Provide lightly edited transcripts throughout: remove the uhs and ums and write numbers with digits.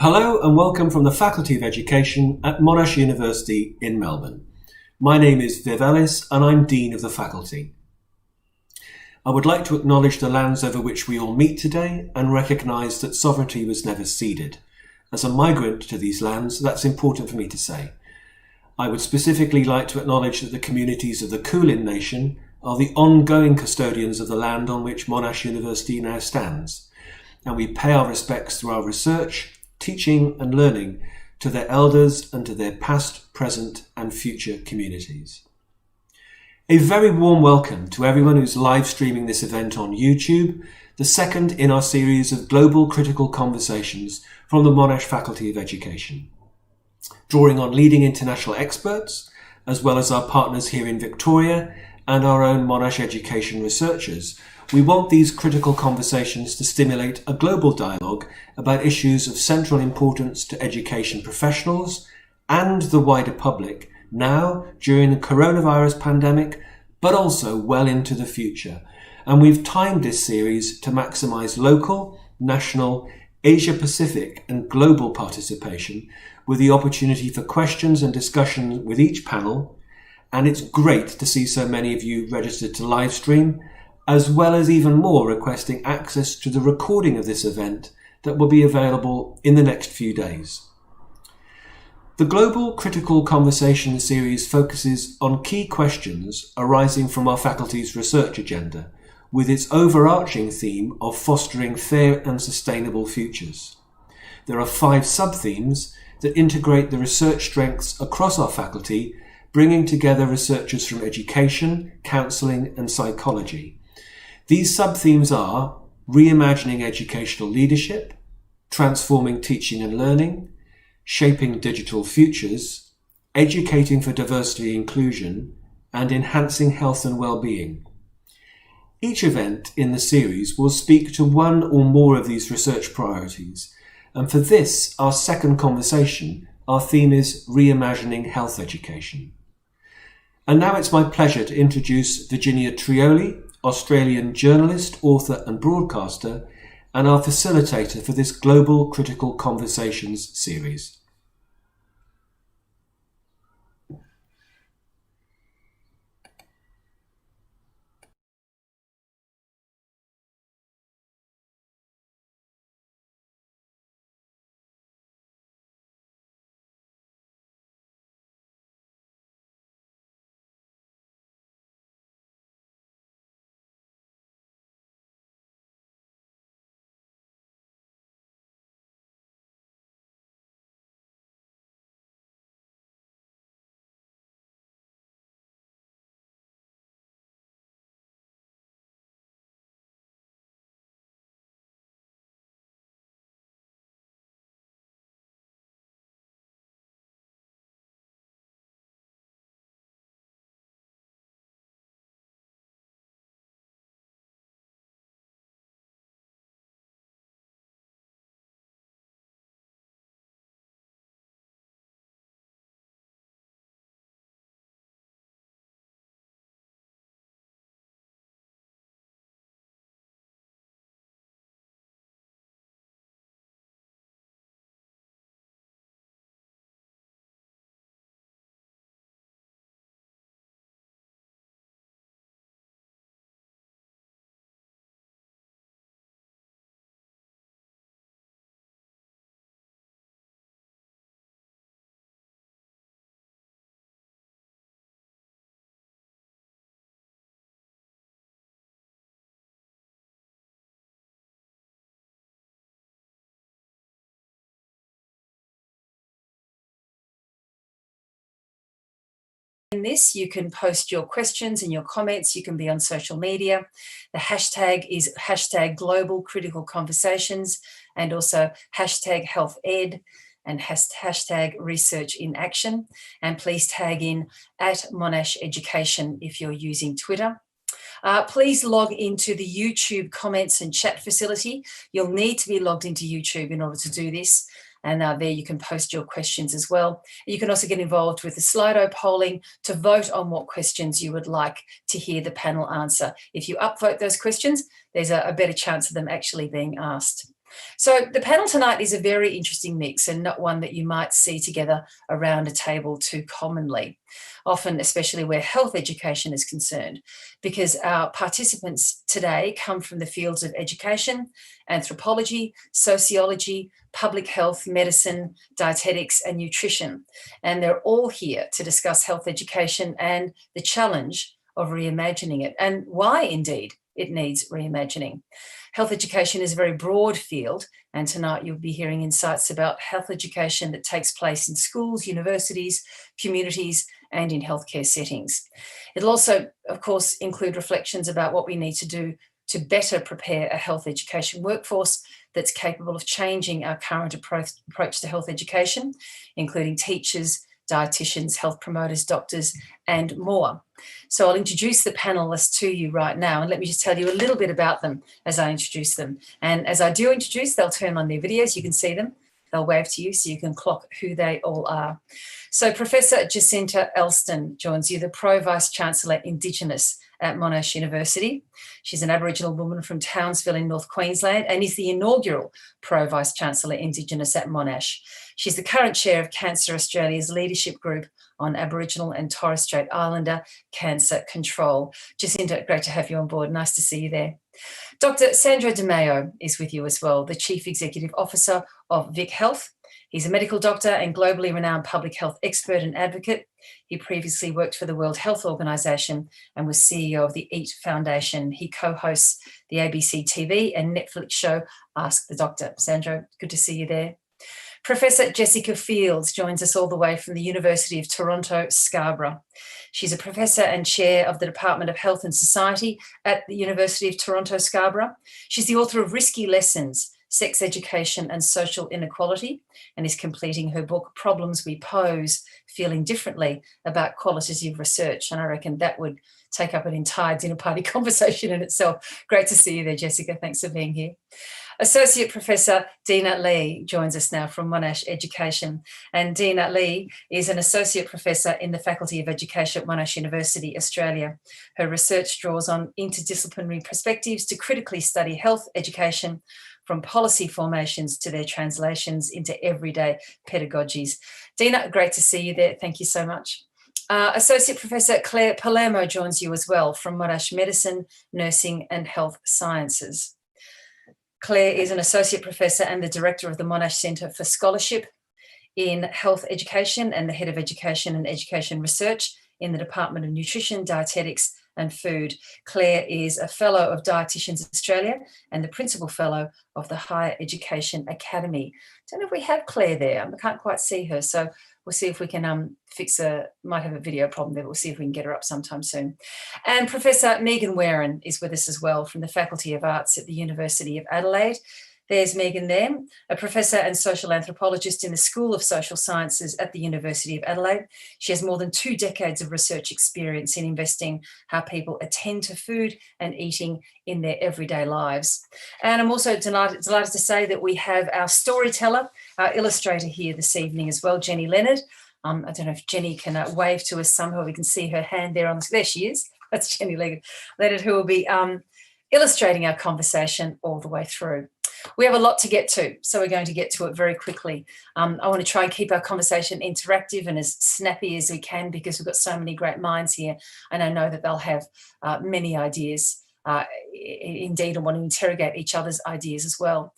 Hello and welcome from the Faculty of Education at Monash University in Melbourne. My name is Viv Ellis and I'm Dean of the Faculty. I would like to acknowledge the lands over which we all meet today and recognise that sovereignty was never ceded. As a migrant to these lands, that's important for me to say. I would specifically like to acknowledge that the communities of the Kulin Nation are the ongoing custodians of the land on which Monash University now stands, and we pay our respects through our research, teaching and learning to their elders and to their past, present and future communities. A very warm welcome to everyone who's live streaming this event on YouTube, the second in our series of global critical conversations from the Monash Faculty of Education. Drawing on leading international experts, as well as our partners here in Victoria and our own Monash education researchers, we want these critical conversations to stimulate a global dialogue about issues of central importance to education professionals and the wider public now during the coronavirus pandemic, but also well into the future. And we've timed this series to maximise local, national, Asia-Pacific and global participation with the opportunity for questions and discussion with each panel. And it's great to see so many of you registered to live stream, as well as even more requesting access to the recording of this event that will be available in the next few days. The Global Critical Conversation series focuses on key questions arising from our faculty's research agenda, with its overarching theme of fostering fair and sustainable futures. There are 5 sub-themes that integrate the research strengths across our faculty, bringing together researchers from education, counselling and psychology. These sub-themes are Reimagining educational leadership, transforming teaching and learning, shaping digital futures, educating for diversity and inclusion, and enhancing health and well-being. Each event in the series will speak to one or more of these research priorities, and for this, our second conversation, our theme is Reimagining health education. And now it's my pleasure to introduce Virginia Trioli, Australian journalist, author and broadcaster, and our facilitator for this Global Critical Conversations series. In this, you can post your questions and your comments. You can be on social media. The hashtag is hashtag Global Critical Conversations and also hashtag Health Ed and hashtag Research in Action. And please tag in at Monash Education if you're using Twitter. Please log into the YouTube comments and chat facility. You'll need to be logged into YouTube in order to do this. And there you can post your questions as well. You can also get involved with the Slido polling to vote on what questions you would like to hear the panel answer. If you upvote those questions, there's a better chance of them actually being asked. So the panel tonight is a very interesting mix and not one that you might see together around a table too commonly, often especially where health education is concerned, because our participants today come from the fields of education, anthropology, sociology, public health, medicine, dietetics, and nutrition. And they're all here to discuss health education and the challenge of reimagining it, and why indeed it needs reimagining. Health education is a very broad field, and tonight you'll be hearing insights about health education that takes place in schools, universities, communities, and in healthcare settings. It'll also, of course, include reflections about what we need to do to better prepare a health education workforce that's capable of changing our current approach to health education, including teachers, dietitians, health promoters, doctors, and more. So I'll introduce the panelists to you right now, and let me just tell you a little bit about them as I introduce them. And as I do introduce, they'll turn on their videos. You can see them. They'll wave to you so you can clock who they all are. So Professor Jacinta Elston joins you, the Pro Vice-Chancellor Indigenous at Monash University. She's an Aboriginal woman from Townsville in North Queensland and is the inaugural Pro Vice-Chancellor Indigenous at Monash. She's the current chair of Cancer Australia's leadership group on Aboriginal and Torres Strait Islander cancer control. Jacinta, great to have you on board. Nice to see you there. Dr. Sandro Di Maio is with you as well, the Chief Executive Officer of Vic Health. He's a medical doctor and globally renowned public health expert and advocate. He previously worked for the World Health Organization and was CEO of the EAT Foundation. He co-hosts the ABC TV and Netflix show Ask the Doctor. Sandro, good to see you there. Professor Jessica Fields joins us all the way from the University of Toronto, Scarborough. She's a professor and chair of the Department of Health and Society at the University of Toronto, Scarborough. She's the author of Risky Lessons, Sex Education and Social Inequality, and is completing her book, Problems We Pose, Feeling Differently About Qualitative Research. And I reckon that would take up an entire dinner party conversation in itself. Great to see you there, Jessica. Thanks for being here. Associate Professor Dina Lee joins us now from Monash Education. And Dina Lee is an Associate Professor in the Faculty of Education at Monash University, Australia. Her research draws on interdisciplinary perspectives to critically study health education, from policy formations to their translations into everyday pedagogies. Dina, great to see you there. Thank you so much. Associate Professor Claire Palermo joins you as well from Monash Medicine, Nursing and Health Sciences. Claire is an Associate Professor and the Director of the Monash Centre for Scholarship in Health Education and the Head of Education and Education Research in the Department of Nutrition, Dietetics and Food. Claire is a Fellow of Dietitians Australia and the Principal Fellow of the Higher Education Academy. Don't know if we have Claire there. I can't quite see her, so we'll see if we can might have a video problem there, but we'll see if we can get her up sometime soon. And Professor Megan Warren is with us as well from the Faculty of Arts at the University of Adelaide. There's Megan there, a professor and social anthropologist in the School of Social Sciences at the University of Adelaide. She has more than 2 decades of research experience in investing how people attend to food and eating in their everyday lives. And I'm also delighted to say that we have our storyteller, our illustrator here this evening as well, Jenny Leonard. I don't know if Jenny can wave to us somehow. We can see her hand there. There she is. That's Jenny Leonard, who will be illustrating our conversation all the way through. We have a lot to get to, so we're going to get to it very quickly. I want to try and keep our conversation interactive and as snappy as we can because we've got so many great minds here, and I know that they'll have many ideas, indeed, and want to interrogate each other's ideas as well.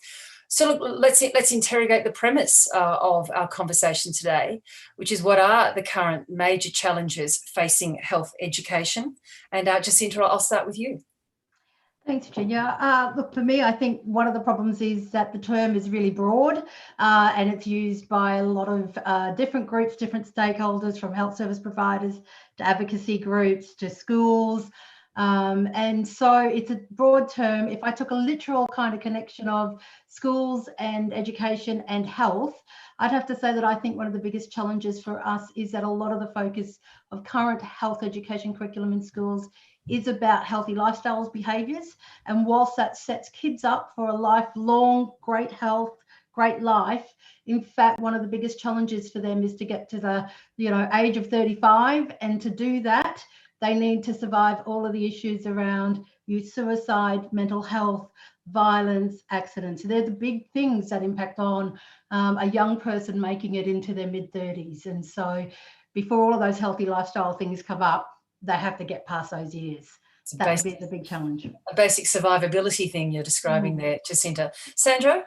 So look, let's interrogate the premise of our conversation today, which is what are the current major challenges facing health education? And Jacinta, I'll start with you. Thanks, Virginia. Look, for me, I think one of the problems is that the term is really broad and it's used by a lot of different groups, different stakeholders, from health service providers to advocacy groups to schools. And so it's a broad term. If I took a literal kind of connection of schools and education and health, I'd have to say that I think one of the biggest challenges for us is that a lot of the focus of current health education curriculum in schools is about healthy lifestyles, behaviours. And whilst that sets kids up for a lifelong great health, great life, in fact, one of the biggest challenges for them is to get to the age of 35. And to do that, they need to survive all of the issues around youth suicide, mental health, violence, accidents. They're the big things that impact on a young person making it into their mid-30s. And so before all of those healthy lifestyle things come up, they have to get past those years. That would be the big challenge. A basic survivability thing you're describing there, Jacinta. Sandro?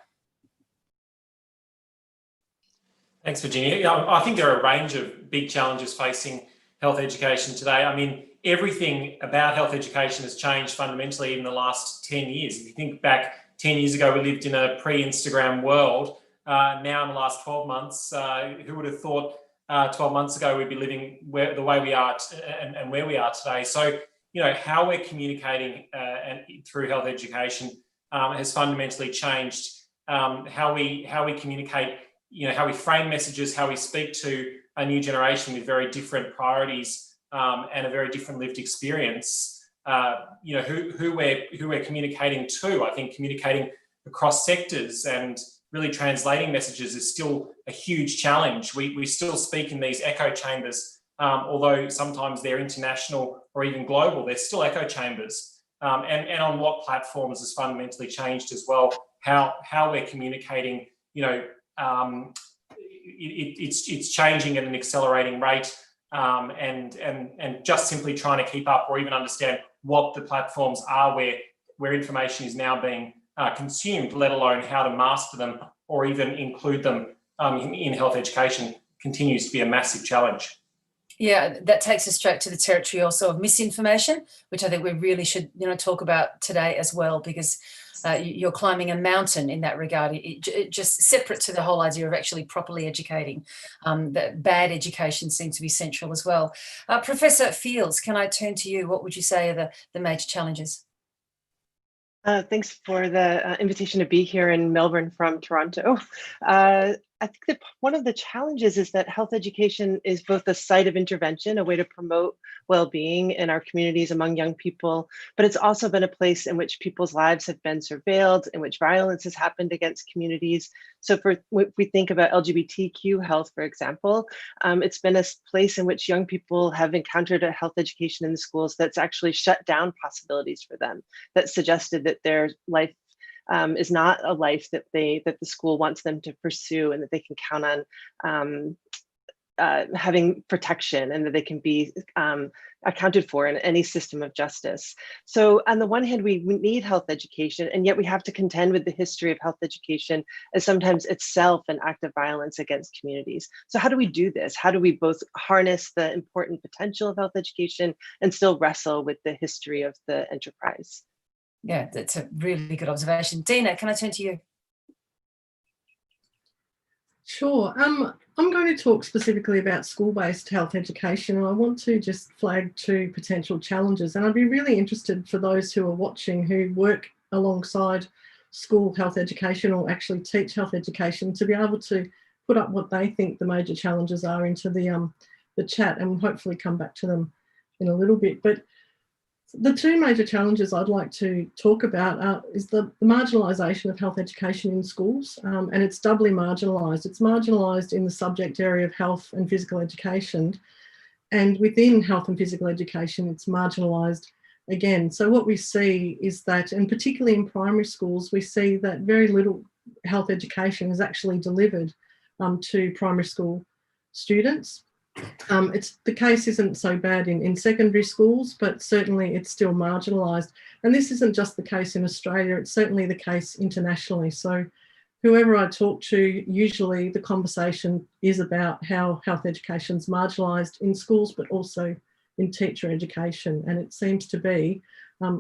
Thanks, Virginia. I think there are a range of big challenges facing health education today. I mean, everything about health education has changed fundamentally in the last 10 years. If you think back 10 years ago, we lived in a pre-Instagram world. Now in the last 12 months, who would have thought 12 months ago we'd be living the way we are and where we are today? So, you know, how we're communicating and through health education has fundamentally changed. How we communicate, you know, how we frame messages, how we speak to a new generation with very different priorities and a very different lived experience. You know, who we're communicating to. I think communicating across sectors and really translating messages is still a huge challenge. We still speak in these echo chambers, although sometimes they're international or even global. They're still echo chambers, and on what platforms has fundamentally changed as well. How we're communicating, you know. It's changing at an accelerating rate, and just simply trying to keep up or even understand what the platforms are where information is now being consumed, let alone how to master them or even include them in health education, continues to be a massive challenge. Yeah, that takes us straight to the territory also of misinformation, which I think we really should, you know, talk about today as well, because you're climbing a mountain in that regard. It just separate to the whole idea of actually properly educating. That bad education seems to be central as well. Professor Fields, can I turn to you? What would you say are the major challenges? Thanks for the invitation to be here in Melbourne from Toronto. I think that one of the challenges is that health education is both a site of intervention, a way to promote well-being in our communities among young people, but it's also been a place in which people's lives have been surveilled, in which violence has happened against communities. So if we think about LGBTQ health, for example, it's been a place in which young people have encountered a health education in the schools that's actually shut down possibilities for them, that suggested that their life is not a life that the school wants them to pursue, and that they can count on having protection, and that they can be accounted for in any system of justice. So on the one hand, we need health education, and yet we have to contend with the history of health education as sometimes itself an act of violence against communities. So how do we do this? How do we both harness the important potential of health education and still wrestle with the history of the enterprise? Yeah, that's a really good observation. Dina, can I turn to you? Sure. I'm going to talk specifically about school-based health education, and I want to just flag two potential challenges. And I'd be really interested for those who are watching who work alongside school health education or actually teach health education to be able to put up what they think the major challenges are into the chat, and hopefully come back to them in a little bit. But the two major challenges I'd like to talk about is the marginalisation of health education in schools, and it's doubly marginalised. It's marginalised in the subject area of health and physical education, and within health and physical education, it's marginalised again. So what we see is that, and particularly in primary schools, we see that very little health education is actually delivered to primary school students. The case isn't so bad in secondary schools, but certainly it's still marginalised. And this isn't just the case in Australia, it's certainly the case internationally. So whoever I talk to, usually the conversation is about how health education is marginalised in schools, but also in teacher education. And it seems to be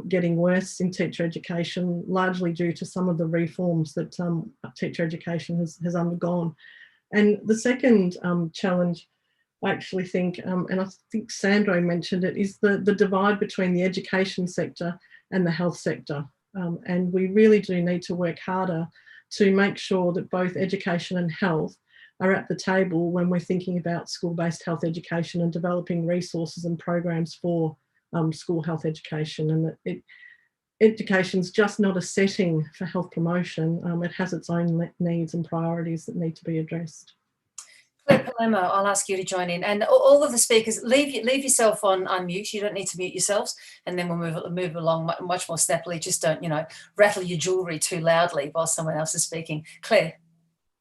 getting worse in teacher education, largely due to some of the reforms that teacher education has undergone. And the second challenge, I actually think, and I think Sandro mentioned it, is the divide between the education sector and the health sector. And we really do need to work harder to make sure that both education and health are at the table when we're thinking about school-based health education and developing resources and programs for school health education. And that education's just not a setting for health promotion. It has its own needs and priorities that need to be addressed. Palermo, I'll ask you to join in, and all of the speakers, leave yourself on unmute. You don't need to mute yourselves, and then we'll move along much more snappily. Just don't, rattle your jewellery too loudly while someone else is speaking. Claire.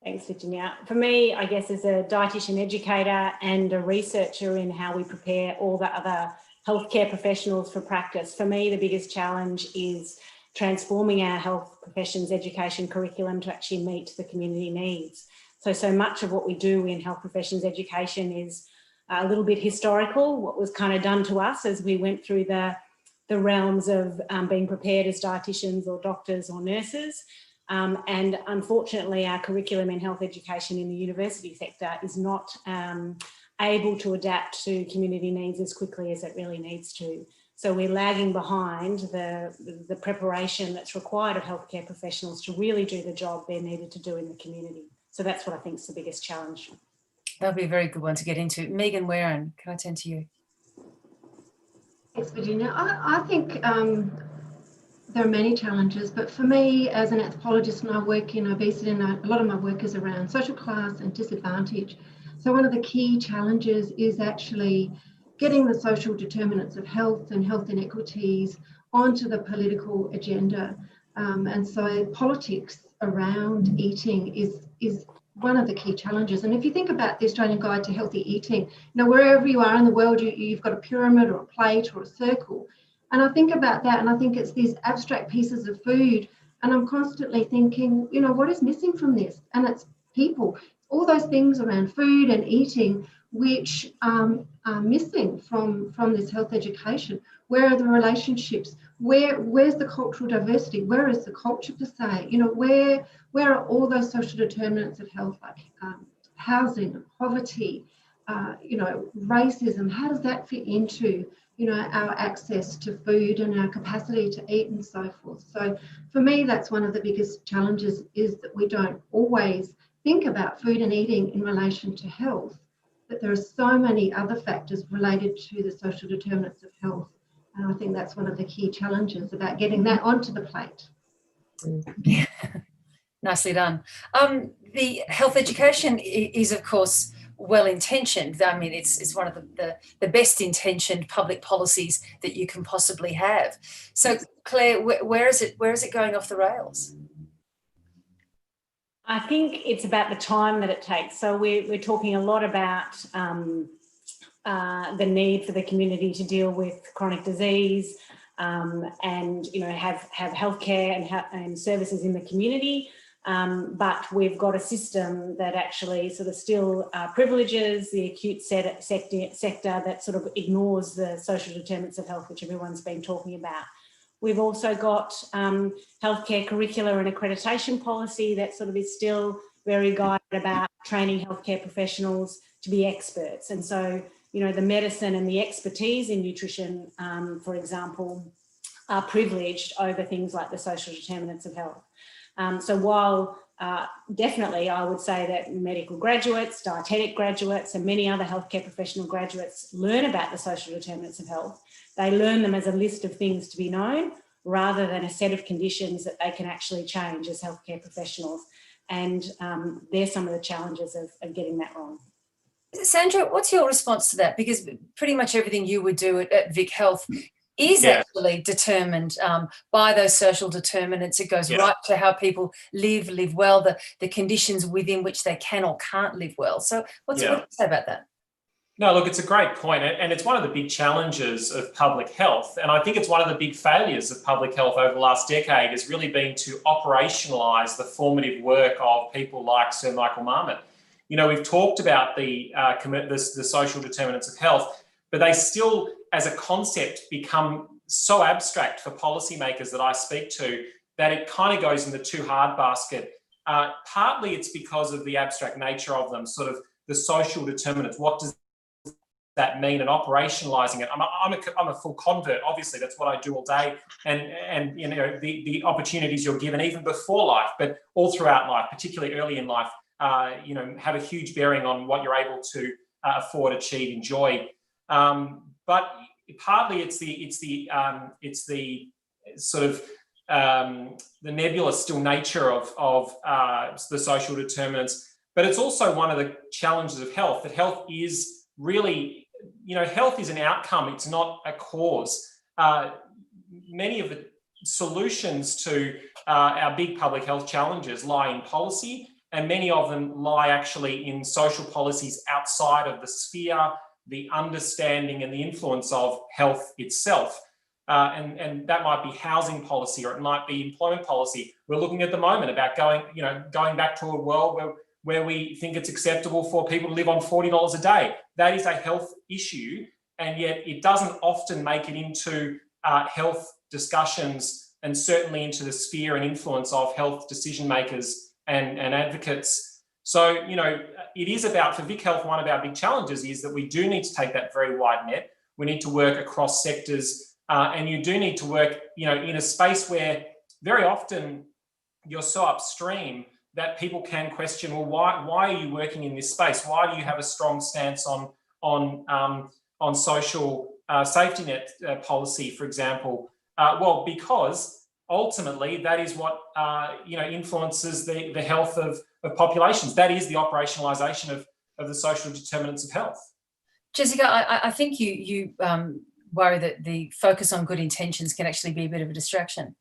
Thanks, Virginia. For me, I guess as a dietitian educator and a researcher in how we prepare all the other healthcare professionals for practice, for me, the biggest challenge is transforming our health professions education curriculum to actually meet the community needs. So much of what we do in health professions education is a little bit historical, what was kind of done to us as we went through the realms of being prepared as dietitians or doctors or nurses. And unfortunately, our curriculum in health education in the university sector is not able to adapt to community needs as quickly as it really needs to. So we're lagging behind the preparation that's required of healthcare professionals to really do the job they're needed to do in the community. So that's what I think is the biggest challenge. That'll be a very good one to get into. Megan Warren, can I turn to you? Thanks, Virginia. I think there are many challenges, but for me as an anthropologist, and I work in obesity, and a lot of my work is around social class and disadvantage. So one of the key challenges is actually getting the social determinants of health and health inequities onto the political agenda. And so politics around eating is one of the key challenges. And if you think about the Australian Guide to Healthy Eating, wherever you are in the world, you've got a pyramid or a plate or a circle. And I think about that, and I think it's these abstract pieces of food. And I'm constantly thinking, what is missing from this? And it's people, all those things around food and eating, which are missing from this health education. Where are the relationships? Where's the cultural diversity? Where is the culture per se? Where are all those social determinants of health, like housing, poverty, racism? How does that fit into our access to food and our capacity to eat and so forth? So for me, that's one of the biggest challenges, is that we don't always think about food and eating in relation to health, that there are so many other factors related to the social determinants of health. And I think that's one of the key challenges about getting that onto the plate. Yeah. Nicely done. The health education is, of course, well-intentioned. I mean, it's one of the best-intentioned public policies that you can possibly have. So, Claire, where is it going off the rails? I think it's about the time that it takes. So we're talking a lot about the need for the community to deal with chronic disease and have healthcare and services in the community. But we've got a system that actually sort of still privileges the acute sector that sort of ignores the social determinants of health, which everyone's been talking about. We've also got healthcare curricula and accreditation policy that sort of is still very guided about training healthcare professionals to be experts. And so, the medicine and the expertise in nutrition, for example, are privileged over things like the social determinants of health. So while definitely I would say that medical graduates, dietetic graduates and many other healthcare professional graduates learn about the social determinants of health, they learn them as a list of things to be known rather than a set of conditions that they can actually change as healthcare professionals. And there's some of the challenges of getting that wrong. Sandra, what's your response to that? Because pretty much everything you would do at Vic Health is actually determined by those social determinants. It goes right to how people live well, the conditions within which they can or can't live well. So what do you say about that? No, look, it's a great point, and it's one of the big challenges of public health. And I think it's one of the big failures of public health over the last decade has really been to operationalise the formative work of people like Sir Michael Marmot. We've talked about the social determinants of health, but they still, as a concept, become so abstract for policymakers that I speak to that it kind of goes in the too hard basket. Partly it's because of the abstract nature of them, sort of the social determinants. What does that mean, and operationalizing it? I'm a full convert. Obviously, that's what I do all day, and the opportunities you're given even before life, but all throughout life, particularly early in life, have a huge bearing on what you're able to afford, achieve, enjoy. But partly it's the sort of the nebulous still nature of the social determinants. But it's also one of the challenges of health, that health is really, health is an outcome, it's not a cause. Many of the solutions to our big public health challenges lie in policy, and many of them lie actually in social policies outside of the sphere, the understanding and the influence of health itself. And that might be housing policy, or it might be employment policy. We're looking at the moment about going back to a world where we think it's acceptable for people to live on $40 a day. That is a health issue, and yet it doesn't often make it into health discussions, and certainly into the sphere and influence of health decision makers and advocates. So, it is about, for Vic Health, one of our big challenges is that we do need to take that very wide net. We need to work across sectors, and you do need to work, in a space where very often you're so upstream that people can question, well, why are you working in this space? Why do you have a strong stance on social safety net policy, for example? Well, because ultimately that is what influences the health of populations. That is the operationalisation of the social determinants of health. Jessica, I think you worry that the focus on good intentions can actually be a bit of a distraction.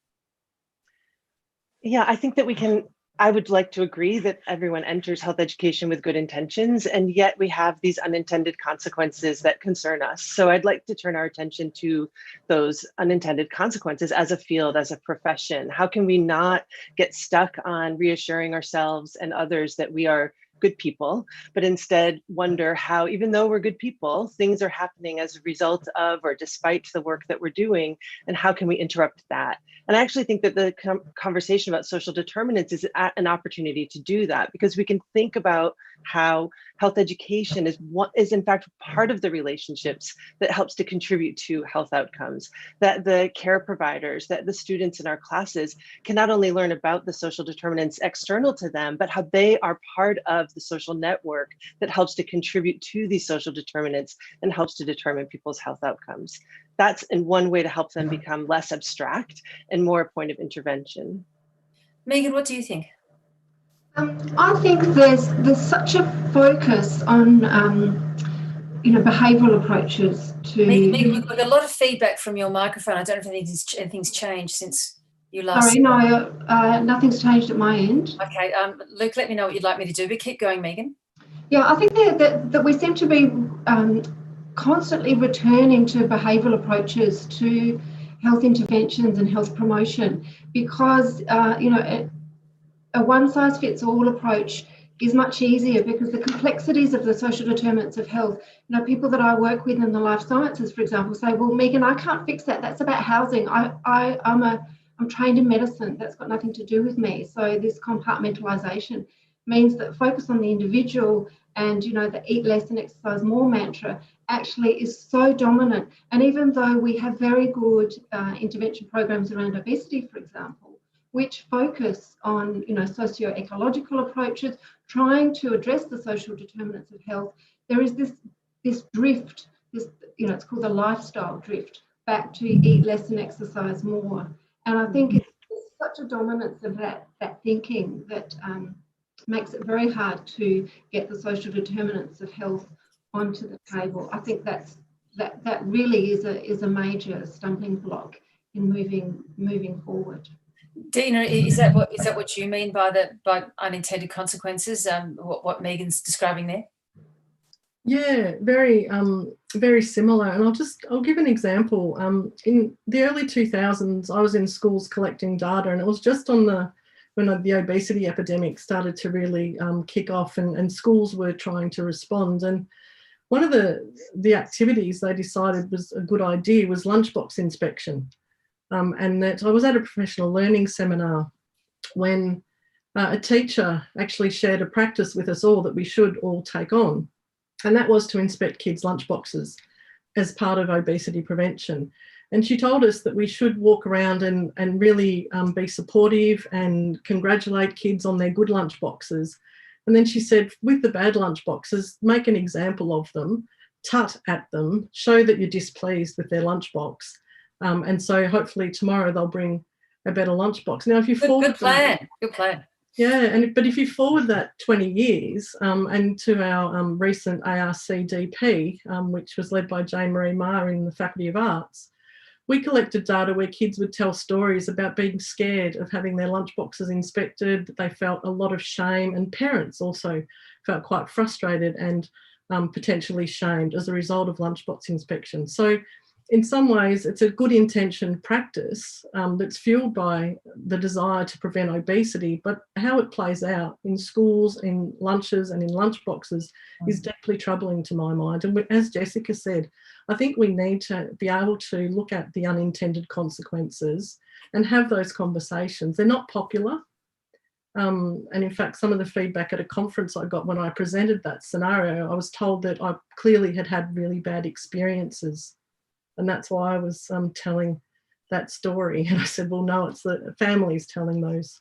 Yeah, I think that I would like to agree that everyone enters health education with good intentions, and yet we have these unintended consequences that concern us. So I'd like to turn our attention to those unintended consequences as a field, as a profession. How can we not get stuck on reassuring ourselves and others that we are good people, but instead wonder how, even though we're good people, things are happening as a result of or despite the work that we're doing, and how can we interrupt that? And I actually think that the conversation about social determinants is an opportunity to do that, because we can think about how health education is in fact part of the relationships that helps to contribute to health outcomes, that the care providers, that the students in our classes can not only learn about the social determinants external to them, but how they are part of the social network that helps to contribute to these social determinants and helps to determine people's health outcomes. That's in one way to help them become less abstract and more a point of intervention. Megan, what do you think? I think there's such a focus on behavioural approaches to. Megan, we've got a lot of feedback from your microphone. I don't know if anything's changed since you last. Sorry, no, nothing's changed at my end. Okay, Luke, let me know what you'd like me to do, but keep going, Megan. Yeah, I think that we seem to be constantly returning to behavioural approaches to health interventions and health promotion, because a one-size-fits-all approach is much easier, because the complexities of the social determinants of health, people that I work with in the life sciences, for example, say, well, Megan, I can't fix that. That's about housing. I'm trained in medicine. That's got nothing to do with me. So this compartmentalisation means that focus on the individual and, the eat less and exercise more mantra actually is so dominant. And even though we have very good intervention programs around obesity, for example, which focus on, socio-ecological approaches, trying to address the social determinants of health, there is this drift, it's called the lifestyle drift, back to eat less and exercise more. And I think it's such a dominance of that thinking that makes it very hard to get the social determinants of health onto the table. I think that really is a major stumbling block in moving forward. Dina, is that what you mean by unintended consequences? What Megan's describing there? Yeah, very very similar. And I'll give an example. In the early 2000s, I was in schools collecting data, and it was just when the obesity epidemic started to really kick off, and schools were trying to respond. And one of the activities they decided was a good idea was Lunchbox Inspection. And that I was at a professional learning seminar when a teacher actually shared a practice with us all that we should all take on. And that was to inspect kids' lunchboxes as part of obesity prevention. And she told us that we should walk around and really be supportive and congratulate kids on their good lunchboxes. And then she said, with the bad lunchboxes, make an example of them, tut at them, show that you're displeased with their lunchbox. And so hopefully tomorrow they'll bring a better lunchbox. Now, if you good plan. Yeah, but if you forward that 20 years and to our recent ARCDP, which was led by Jane Marie Meyer in the Faculty of Arts, we collected data where kids would tell stories about being scared of having their lunchboxes inspected. They felt a lot of shame, and parents also felt quite frustrated and potentially shamed as a result of lunchbox inspection. So in some ways, it's a good intention practice that's fueled by the desire to prevent obesity, but how it plays out in schools, in lunches and in lunchboxes is deeply troubling to my mind. And as Jessica said, I think we need to be able to look at the unintended consequences and have those conversations. They're not popular. And in fact, some of the feedback at a conference I got when I presented that scenario, I was told that I clearly had really bad experiences. And that's why I was telling that story. And I said, well, no, it's the families telling those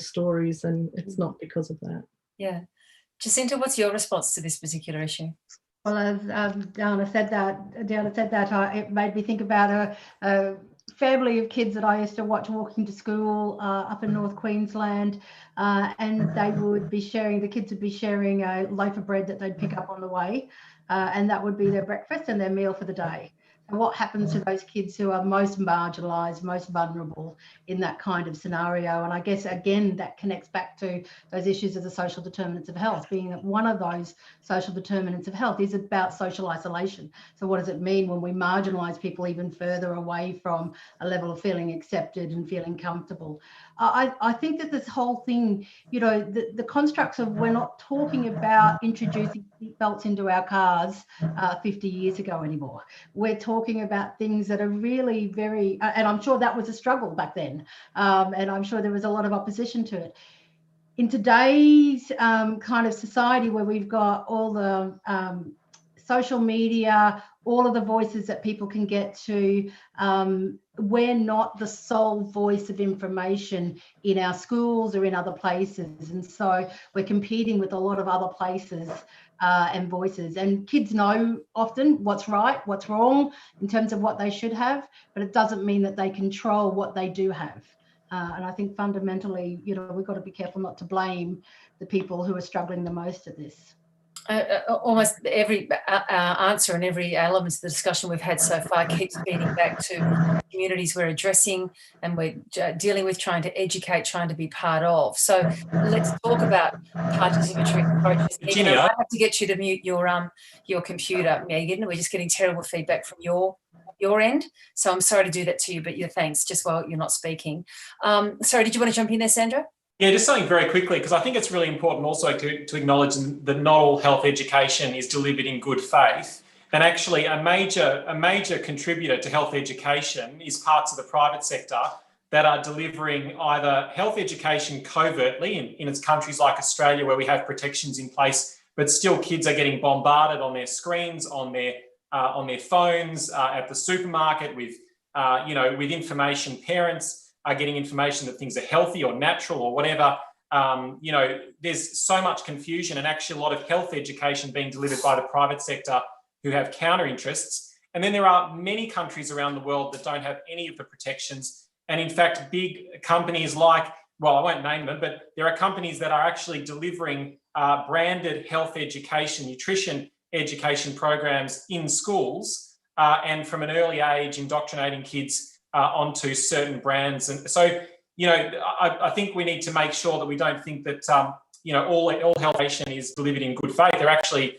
stories, and it's not because of that. Yeah. Jacinta, what's your response to this particular issue? Well, as Diana said that, it made me think about a family of kids that I used to watch walking to school up in North Queensland, and they would be sharing, the kids would be sharing a loaf of bread that they'd pick up on the way, and that would be their breakfast and their meal for the day. And what happens to those kids who are most marginalised, most vulnerable in that kind of scenario? And I guess, again, that connects back to those issues of the social determinants of health, being that one of those social determinants of health is about social isolation. So what does it mean when we marginalise people even further away from a level of feeling accepted and feeling comfortable? I think that this whole thing, you know, the constructs of, we're not talking about introducing seatbelts into our cars 50 years ago anymore. We're talking about things that are really very, and I'm sure that was a struggle back then, and I'm sure there was a lot of opposition to it. In today's kind of society where we've got all the social media, all of the voices that people can get to, we're not the sole voice of information in our schools or in other places. And so we're competing with a lot of other places and voices. And kids know often what's right, what's wrong in terms of what they should have, but it doesn't mean that they control what they do have. And I think fundamentally, you know, we've got to be careful not to blame the people who are struggling the most at this. Almost every answer and every element of the discussion we've had so far keeps feeding back to communities we're addressing and we're dealing with, trying to educate, trying to be part of. So let's talk about participatory approaches. Megan, I have to get you to mute your computer, Megan. We're just getting terrible feedback from your end. So I'm sorry to do that to you, but thanks, just while you're not speaking. Sorry, did you want to jump in there, Sandra? Yeah, just something very quickly, because I think it's really important also to acknowledge that not all health education is delivered in good faith. And actually a major contributor to health education is parts of the private sector that are delivering either health education covertly in its countries like Australia, where we have protections in place, but still kids are getting bombarded on their screens, on their phones, at the supermarket with information. Parents are getting information that things are healthy or natural or whatever. There's so much confusion, and actually a lot of health education being delivered by the private sector who have counter interests. And then there are many countries around the world that don't have any of the protections. And in fact, big companies like, well, I won't name them, but there are companies that are actually delivering branded health education, nutrition education programs in schools, and from an early age indoctrinating kids onto certain brands. And so, I think we need to make sure that we don't think that, all health education is delivered in good faith. There are actually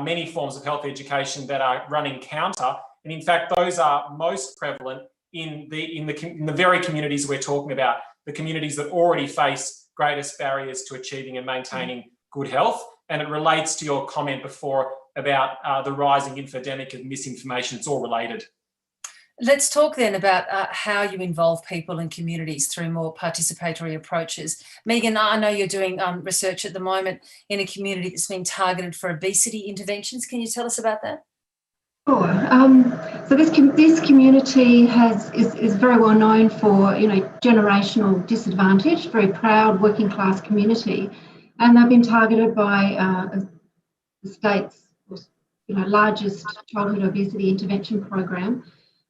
many forms of health education that are running counter. And in fact, those are most prevalent in the very communities we're talking about, the communities that already face greatest barriers to achieving and maintaining good health. And it relates to your comment before about the rising infodemic and misinformation. It's all related. Let's talk then about how you involve people and communities through more participatory approaches. Megan, I know you're doing research at the moment in a community that's been targeted for obesity interventions. Can you tell us about that? Sure. So this community is very well known for generational disadvantage, very proud working class community, and they've been targeted by the state's largest childhood obesity intervention program.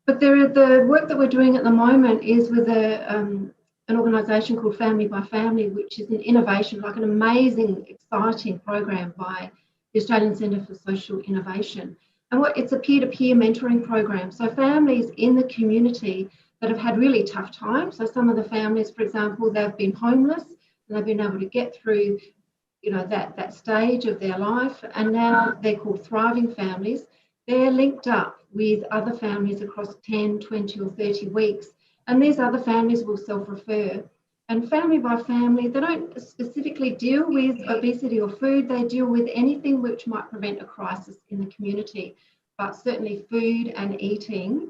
But the work that we're doing at the moment is with a an organisation called Family by Family, which is an innovation, like an amazing, exciting program by the Australian Centre for Social Innovation. And it's a peer-to-peer mentoring program. So families in the community that have had really tough times. So some of the families, for example, they've been homeless and they've been able to get through, you know, that stage of their life, and now they're called thriving families. They're linked up with other families across 10, 20 or 30 weeks, and these other families will self-refer. And Family by Family, they don't specifically deal with obesity or food, they deal with anything which might prevent a crisis in the community, but certainly food and eating,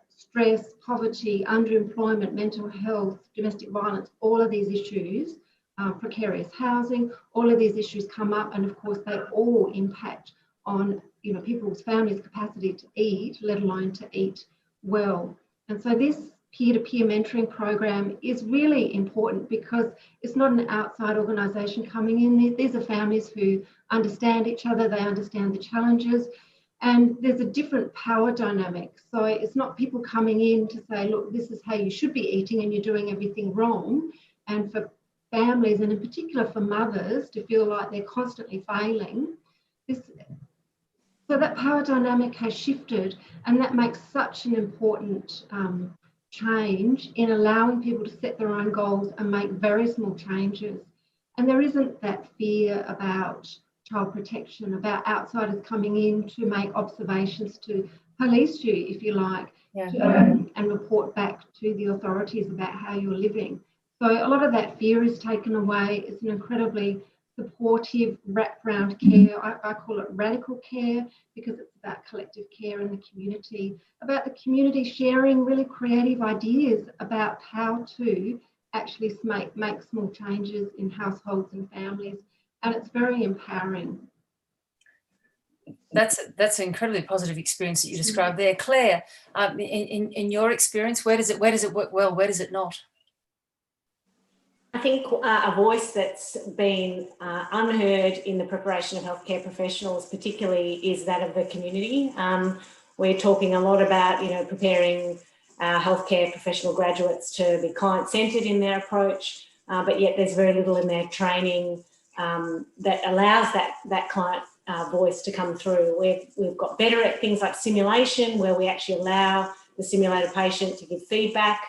stress, poverty, underemployment, mental health, domestic violence, all of these issues, precarious housing, all of these issues come up, and of course they all impact on, you know, people's families' capacity to eat, let alone to eat well. And so this peer-to-peer mentoring program is really important because it's not an outside organisation coming in. These are families who understand each other, they understand the challenges, and there's a different power dynamic. So it's not people coming in to say, look, this is how you should be eating and you're doing everything wrong. And for families, and in particular for mothers, to feel like they're constantly failing, so that power dynamic has shifted, and that makes such an important change in allowing people to set their own goals and make very small changes. And there isn't that fear about child protection, about outsiders coming in to make observations, to police you, if you like, and report back to the authorities about how you're living. So a lot of that fear is taken away. It's an incredibly supportive, wraparound care. I call it radical care because it's about collective care in the community, about the community sharing really creative ideas about how to actually make small changes in households and families. And it's very empowering. That's an incredibly positive experience that you described there. Claire, in your experience, where does it work well, where does it not? I think a voice that's been unheard in the preparation of healthcare professionals particularly is that of the community. We're talking a lot about, you know, preparing healthcare professional graduates to be client-centred in their approach, but yet there's very little in their training that allows that client voice to come through. We've got better at things like simulation, where we actually allow the simulated patient to give feedback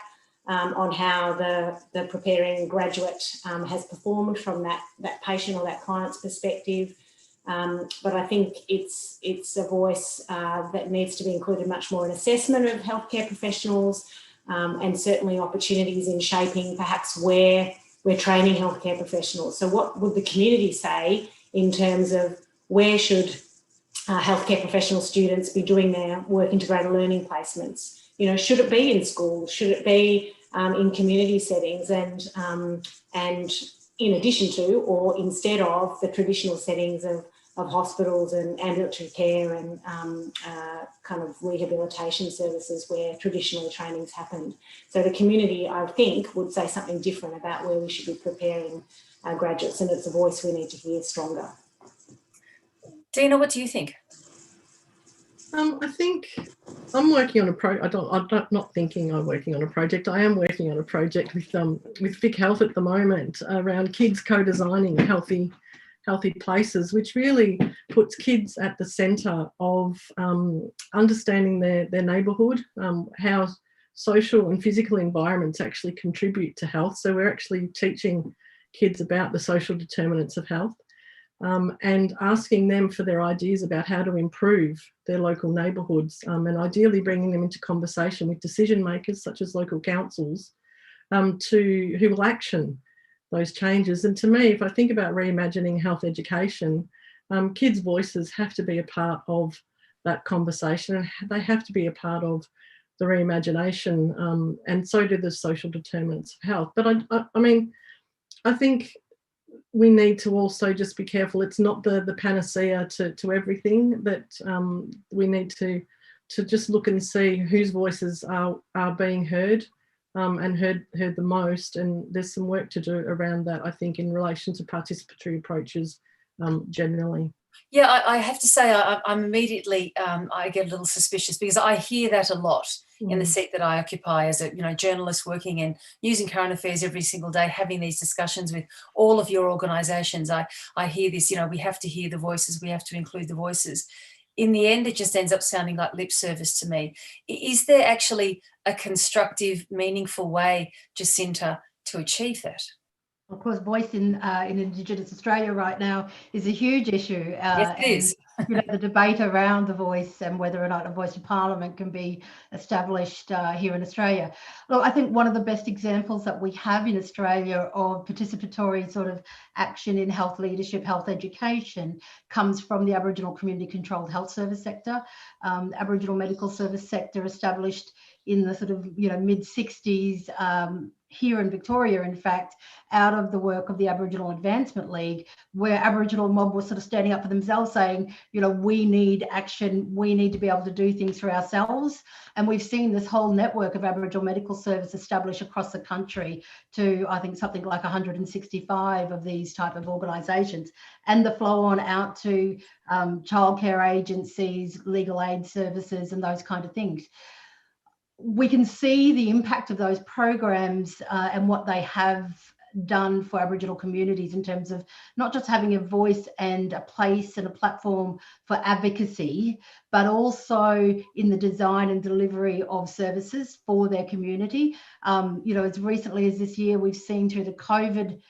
on how the preparing graduate has performed from that patient or that client's perspective. But I think it's a voice that needs to be included much more in assessment of healthcare professionals, and certainly opportunities in shaping perhaps where we're training healthcare professionals. So what would the community say in terms of where should healthcare professional students be doing their work integrated learning placements? You know, should it be in schools? Should it be in community settings, and in addition to or instead of the traditional settings of hospitals and ambulatory care and kind of rehabilitation services where traditionally training's happened. So the community, I think, would say something different about where we should be preparing our graduates, and it's a voice we need to hear stronger. Dina, what do you think? I think I'm working on I'm not thinking I'm working on a project. I am working on a project with Vic Health at the moment around kids co-designing healthy places, which really puts kids at the centre of understanding their neighbourhood, how social and physical environments actually contribute to health. So we're actually teaching kids about the social determinants of health. And asking them for their ideas about how to improve their local neighbourhoods, and ideally bringing them into conversation with decision makers such as local councils who will action those changes. And to me, if I think about reimagining health education, kids' voices have to be a part of that conversation, and they have to be a part of the reimagination, and so do the social determinants of health. But I think we need to also just be careful. It's not the panacea to everything, that we need to just look and see whose voices are being heard, and heard the most. And there's some work to do around that, I think, in relation to participatory approaches generally. Yeah, I have to say I'm immediately, I get a little suspicious because I hear that a lot in the seat that I occupy as a journalist working and using current affairs every single day, having these discussions with all of your organisations. I hear this, we have to hear the voices, we have to include the voices. In the end, it just ends up sounding like lip service to me. Is there actually a constructive, meaningful way, Jacinta, to achieve that? Of course, voice in Indigenous Australia right now is a huge issue. Yes, it is. The debate around the voice and whether or not a voice in Parliament can be established here in Australia. Look, I think one of the best examples that we have in Australia of participatory sort of action in health leadership, health education, comes from the Aboriginal community controlled health service sector. Aboriginal medical service sector established in the sort of mid 60s here in Victoria, in fact, out of the work of the Aboriginal Advancement League, where Aboriginal mob was sort of standing up for themselves, saying, we need action, we need to be able to do things for ourselves. And we've seen this whole network of Aboriginal medical service established across the country to, I think, something like 165 of these type of organisations, and the flow on out to childcare agencies, legal aid services, and those kind of things. We can see the impact of those programs and what they have done for Aboriginal communities in terms of not just having a voice and a place and a platform for advocacy, but also in the design and delivery of services for their community. As recently as this year, we've seen through the COVID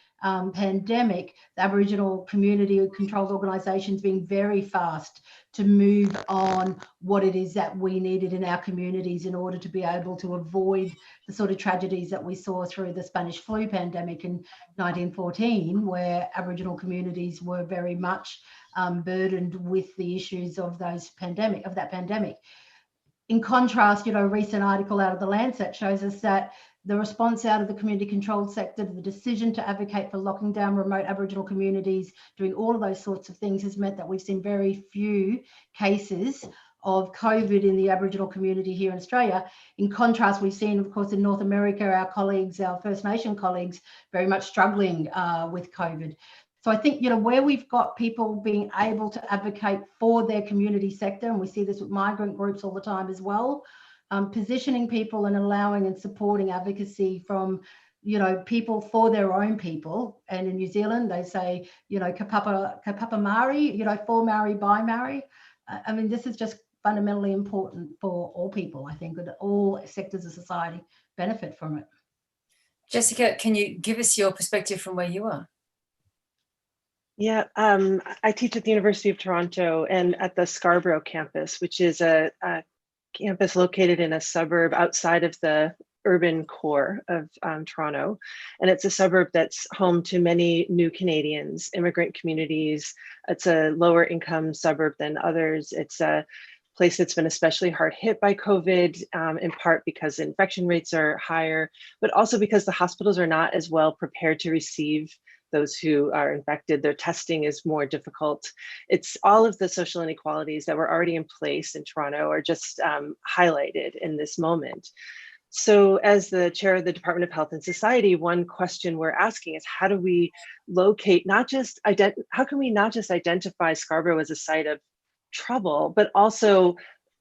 pandemic, the Aboriginal community controlled organisations being very fast to move on what it is that we needed in our communities in order to be able to avoid the sort of tragedies that we saw through the Spanish flu pandemic in 1914, where Aboriginal communities were very much burdened with the issues of that pandemic. In contrast, a recent article out of the Lancet shows us that the response out of the community controlled sector, the decision to advocate for locking down remote Aboriginal communities, doing all of those sorts of things, has meant that we've seen very few cases of COVID in the Aboriginal community here in Australia. In contrast, we've seen, of course, in North America, our colleagues, our First Nation colleagues, very much struggling with COVID. So I think, where we've got people being able to advocate for their community sector, and we see this with migrant groups all the time as well, positioning people and allowing and supporting advocacy from, people for their own people. And in New Zealand, they say, kapapa Māori, for Maori, by Maori. I mean, this is just fundamentally important for all people. I think that all sectors of society benefit from it. Jessica, can you give us your perspective from where you are? Yeah, I teach at the University of Toronto and at the Scarborough campus, which is a campus located in a suburb outside of the urban core of Toronto. And it's a suburb that's home to many new Canadians, immigrant communities. It's a lower income suburb than others. It's a place that's been especially hard hit by COVID, in part because infection rates are higher, but also because the hospitals are not as well prepared to receive those who are infected. Their testing is more difficult. It's all of the social inequalities that were already in place in Toronto are just highlighted in this moment. So as the chair of the Department of Health and Society, one question we're asking is how do we locate, how can we not just identify Scarborough as a site of trouble, but also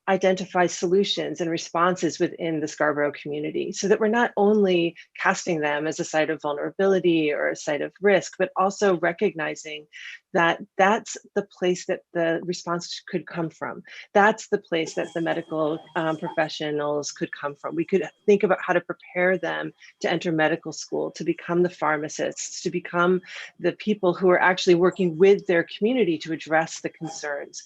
identify solutions and responses within the Scarborough community so that we're not only casting them as a site of vulnerability or a site of risk, but also recognizing that that's the place that the response could come from. That's the place that the medical professionals could come from. We could think about how to prepare them to enter medical school, to become the pharmacists, to become the people who are actually working with their community to address the concerns.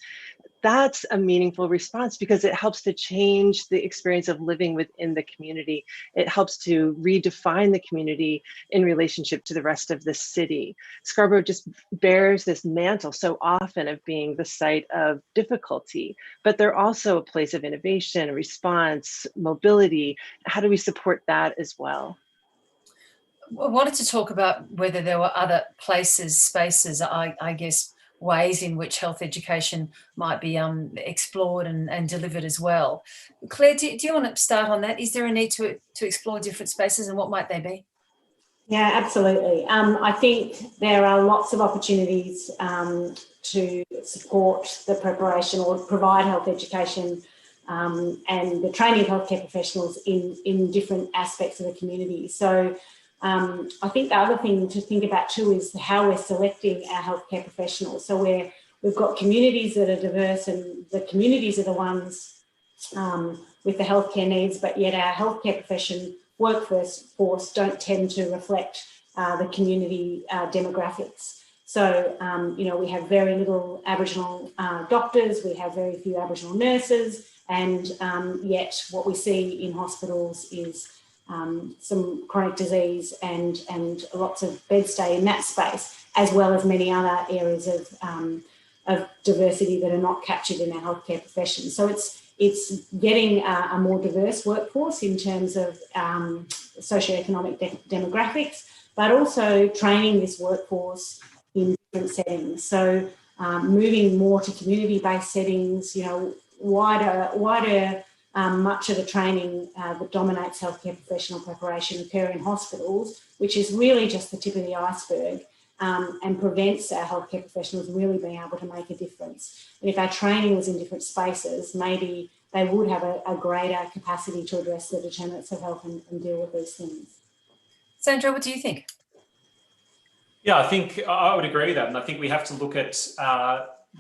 That's a meaningful response because it helps to change the experience of living within the community. It helps to redefine the community in relationship to the rest of the city. Scarborough just bears this mantle so often of being the site of difficulty, but they're also a place of innovation, response, mobility. How do we support that as well? I wanted to talk about whether there were other places, spaces, I guess, ways in which health education might be explored and delivered as well. Claire, do you want to start on that? Is there a need to explore different spaces and what might they be? Yeah, absolutely. I think there are lots of opportunities to support the preparation or provide health education and the training of healthcare professionals in different aspects of the community. So I think the other thing to think about too is how we're selecting our healthcare professionals. So we've got communities that are diverse, and the communities are the ones with the healthcare needs, but yet our healthcare profession workforce don't tend to reflect the community demographics. So, we have very little Aboriginal doctors, we have very few Aboriginal nurses, and yet what we see in hospitals is some chronic disease and lots of bed stay in that space, as well as many other areas of diversity that are not captured in our healthcare profession. So it's getting a more diverse workforce in terms of socioeconomic demographics, but also training this workforce in different settings. So moving more to community-based settings, wider much of the training that dominates healthcare professional preparation occur in hospitals, which is really just the tip of the iceberg, and prevents our healthcare professionals really being able to make a difference. And if our training was in different spaces, maybe they would have a greater capacity to address the determinants of health and deal with these things. Sandra, what do you think? Yeah, I think I would agree with that. And I think we have to look at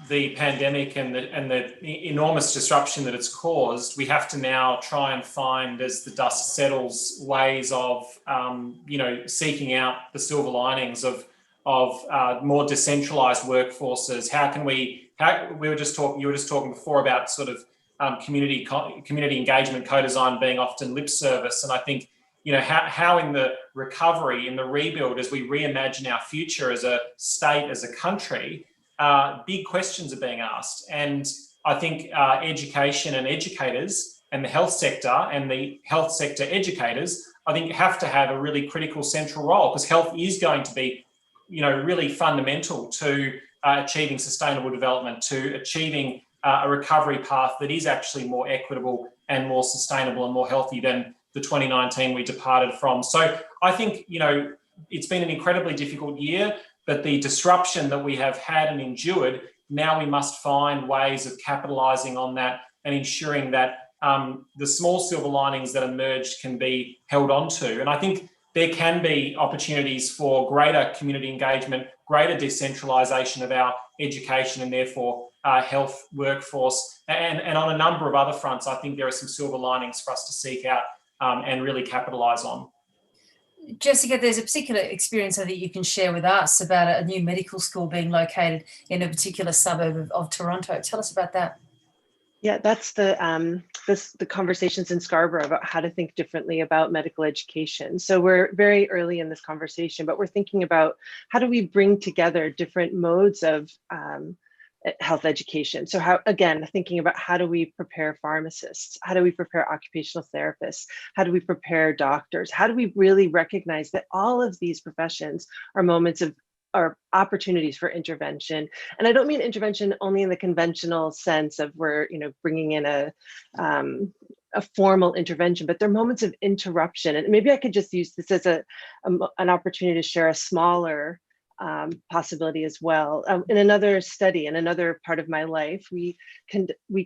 the pandemic and the enormous disruption that it's caused. We have to now try and find, as the dust settles, ways of, seeking out the silver linings of more decentralized workforces. You were just talking before about sort of community engagement, co-design being often lip service. And I think, how in the recovery, in the rebuild, as we reimagine our future as a state, as a country, big questions are being asked. And I think education and educators and the health sector and the health sector educators, I think, have to have a really critical central role, because health is going to be, really fundamental to achieving sustainable development, to achieving a recovery path that is actually more equitable and more sustainable and more healthy than the 2019 we departed from. So I think, it's been an incredibly difficult year, but the disruption that we have had and endured, now we must find ways of capitalising on that and ensuring that the small silver linings that emerged can be held on to. And I think there can be opportunities for greater community engagement, greater decentralisation of our education and therefore health workforce. And on a number of other fronts, I think there are some silver linings for us to seek out and really capitalise on. Jessica, there's a particular experience I think you can share with us about a new medical school being located in a particular suburb of Toronto. Tell us about that. Yeah, that's the conversations in Scarborough about how to think differently about medical education. So we're very early in this conversation, but we're thinking about how do we bring together different modes of health education. So thinking about how do we prepare pharmacists? How do we prepare occupational therapists? How do we prepare doctors? How do we really recognize that all of these professions are are opportunities for intervention? And I don't mean intervention only in the conventional sense of we're, bringing in a formal intervention, but they're moments of interruption. And maybe I could just use this as an opportunity to share a smaller possibility as well. In another study, in another part of my life, we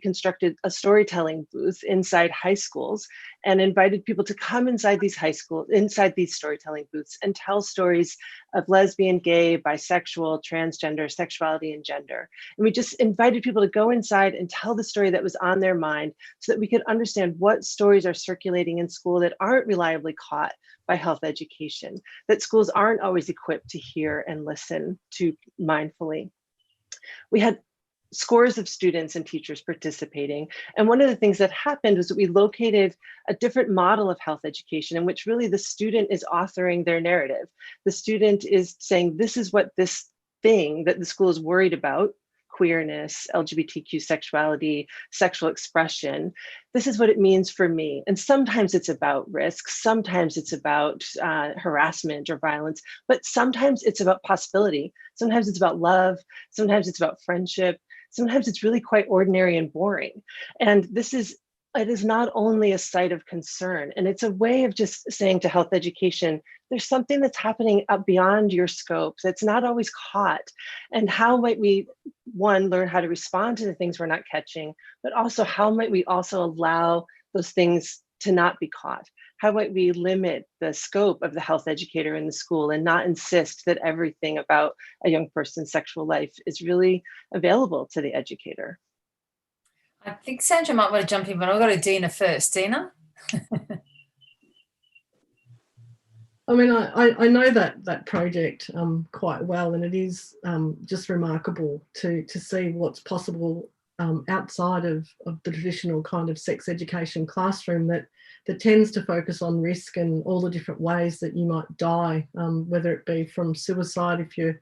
constructed a storytelling booth inside high schools and invited people to come inside these storytelling booths and tell stories of lesbian, gay, bisexual, transgender, sexuality, and gender. And we just invited people to go inside and tell the story that was on their mind so that we could understand what stories are circulating in school that aren't reliably caught by health education, that schools aren't always equipped to hear and listen to mindfully. We had scores of students and teachers participating. And one of the things that happened was that we located a different model of health education in which really the student is authoring their narrative. The student is saying, this is what this thing that the school is worried about, queerness, LGBTQ sexuality, sexual expression, this is what it means for me. And sometimes it's about risk, sometimes it's about harassment or violence, but sometimes it's about possibility. Sometimes it's about love, sometimes it's about friendship, sometimes it's really quite ordinary and boring. And this is it is not only a site of concern, and it's a way of just saying to health education, there's something that's happening up beyond your scope that's not always caught. And how might we, one, learn how to respond to the things we're not catching, but also how might we also allow those things to not be caught? How might we limit the scope of the health educator in the school and not insist that everything about a young person's sexual life is really available to the educator? I think Sandra might want to jump in, but I've got to Dina first. Dina? I mean, I know that project quite well, and it is just remarkable to see what's possible outside of the traditional kind of sex education classroom that tends to focus on risk and all the different ways that you might die, whether it be from suicide if you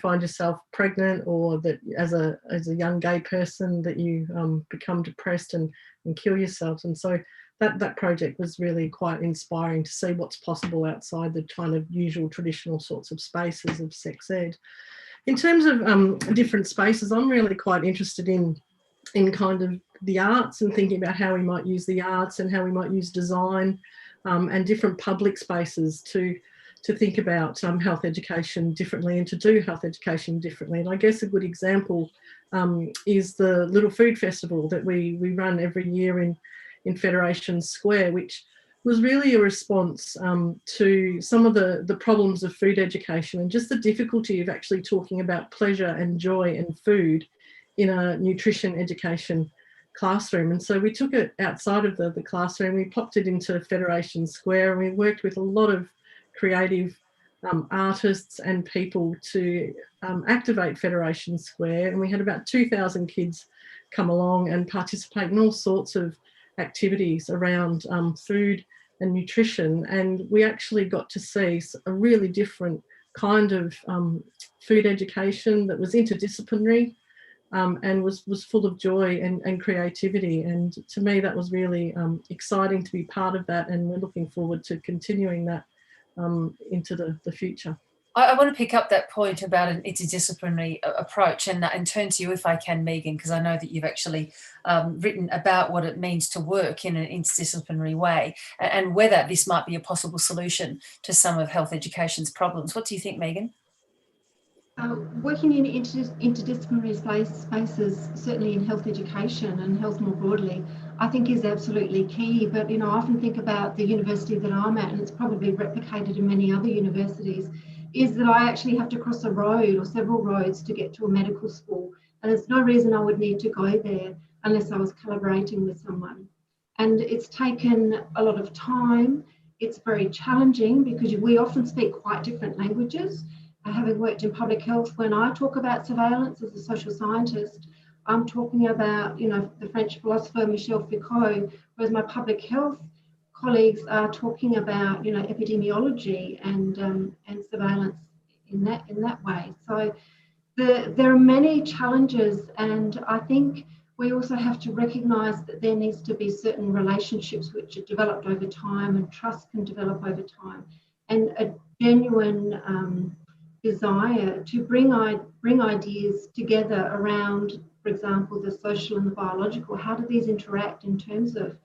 find yourself pregnant, or that as a young gay person that you become depressed and kill yourself. And so that project was really quite inspiring to see what's possible outside the kind of usual traditional sorts of spaces of sex ed. In terms of different spaces, I'm really quite interested in kind of the arts and thinking about how we might use the arts and how we might use design and different public spaces to think about health education differently and to do health education differently. And I guess a good example is the Little Food Festival that we run every year in Federation Square, which was really a response to some of the problems of food education and just the difficulty of actually talking about pleasure and joy and food in a nutrition education classroom. And so we took it outside of the classroom, we popped it into Federation Square, and we worked with a lot of creative artists and people to activate Federation Square. And we had about 2,000 kids come along and participate in all sorts of activities around food and nutrition. And we actually got to see a really different kind of food education that was interdisciplinary and was full of joy and creativity. And to me, that was really exciting to be part of that. And we're looking forward to continuing that into the future. I want to pick up that point about an interdisciplinary approach and turn to you, if I can, Megan, because I know that you've actually written about what it means to work in an interdisciplinary way and whether this might be a possible solution to some of health education's problems. What do you think, Megan? Working in interdisciplinary spaces, certainly in health education and health more broadly, I think is absolutely key. But I often think about the university that I'm at, and it's probably replicated in many other universities, is that I actually have to cross a road or several roads to get to a medical school. And there's no reason I would need to go there unless I was collaborating with someone. And it's taken a lot of time. It's very challenging because we often speak quite different languages. Having worked in public health, when I talk about surveillance as a social scientist, I'm talking about, the French philosopher Michel Foucault, whereas my public health colleagues are talking about, epidemiology and surveillance in that way. So there are many challenges, and I think we also have to recognise that there needs to be certain relationships which are developed over time, and trust can develop over time, and a genuine desire to bring ideas together around, for example, the social and the biological. How do these interact in terms of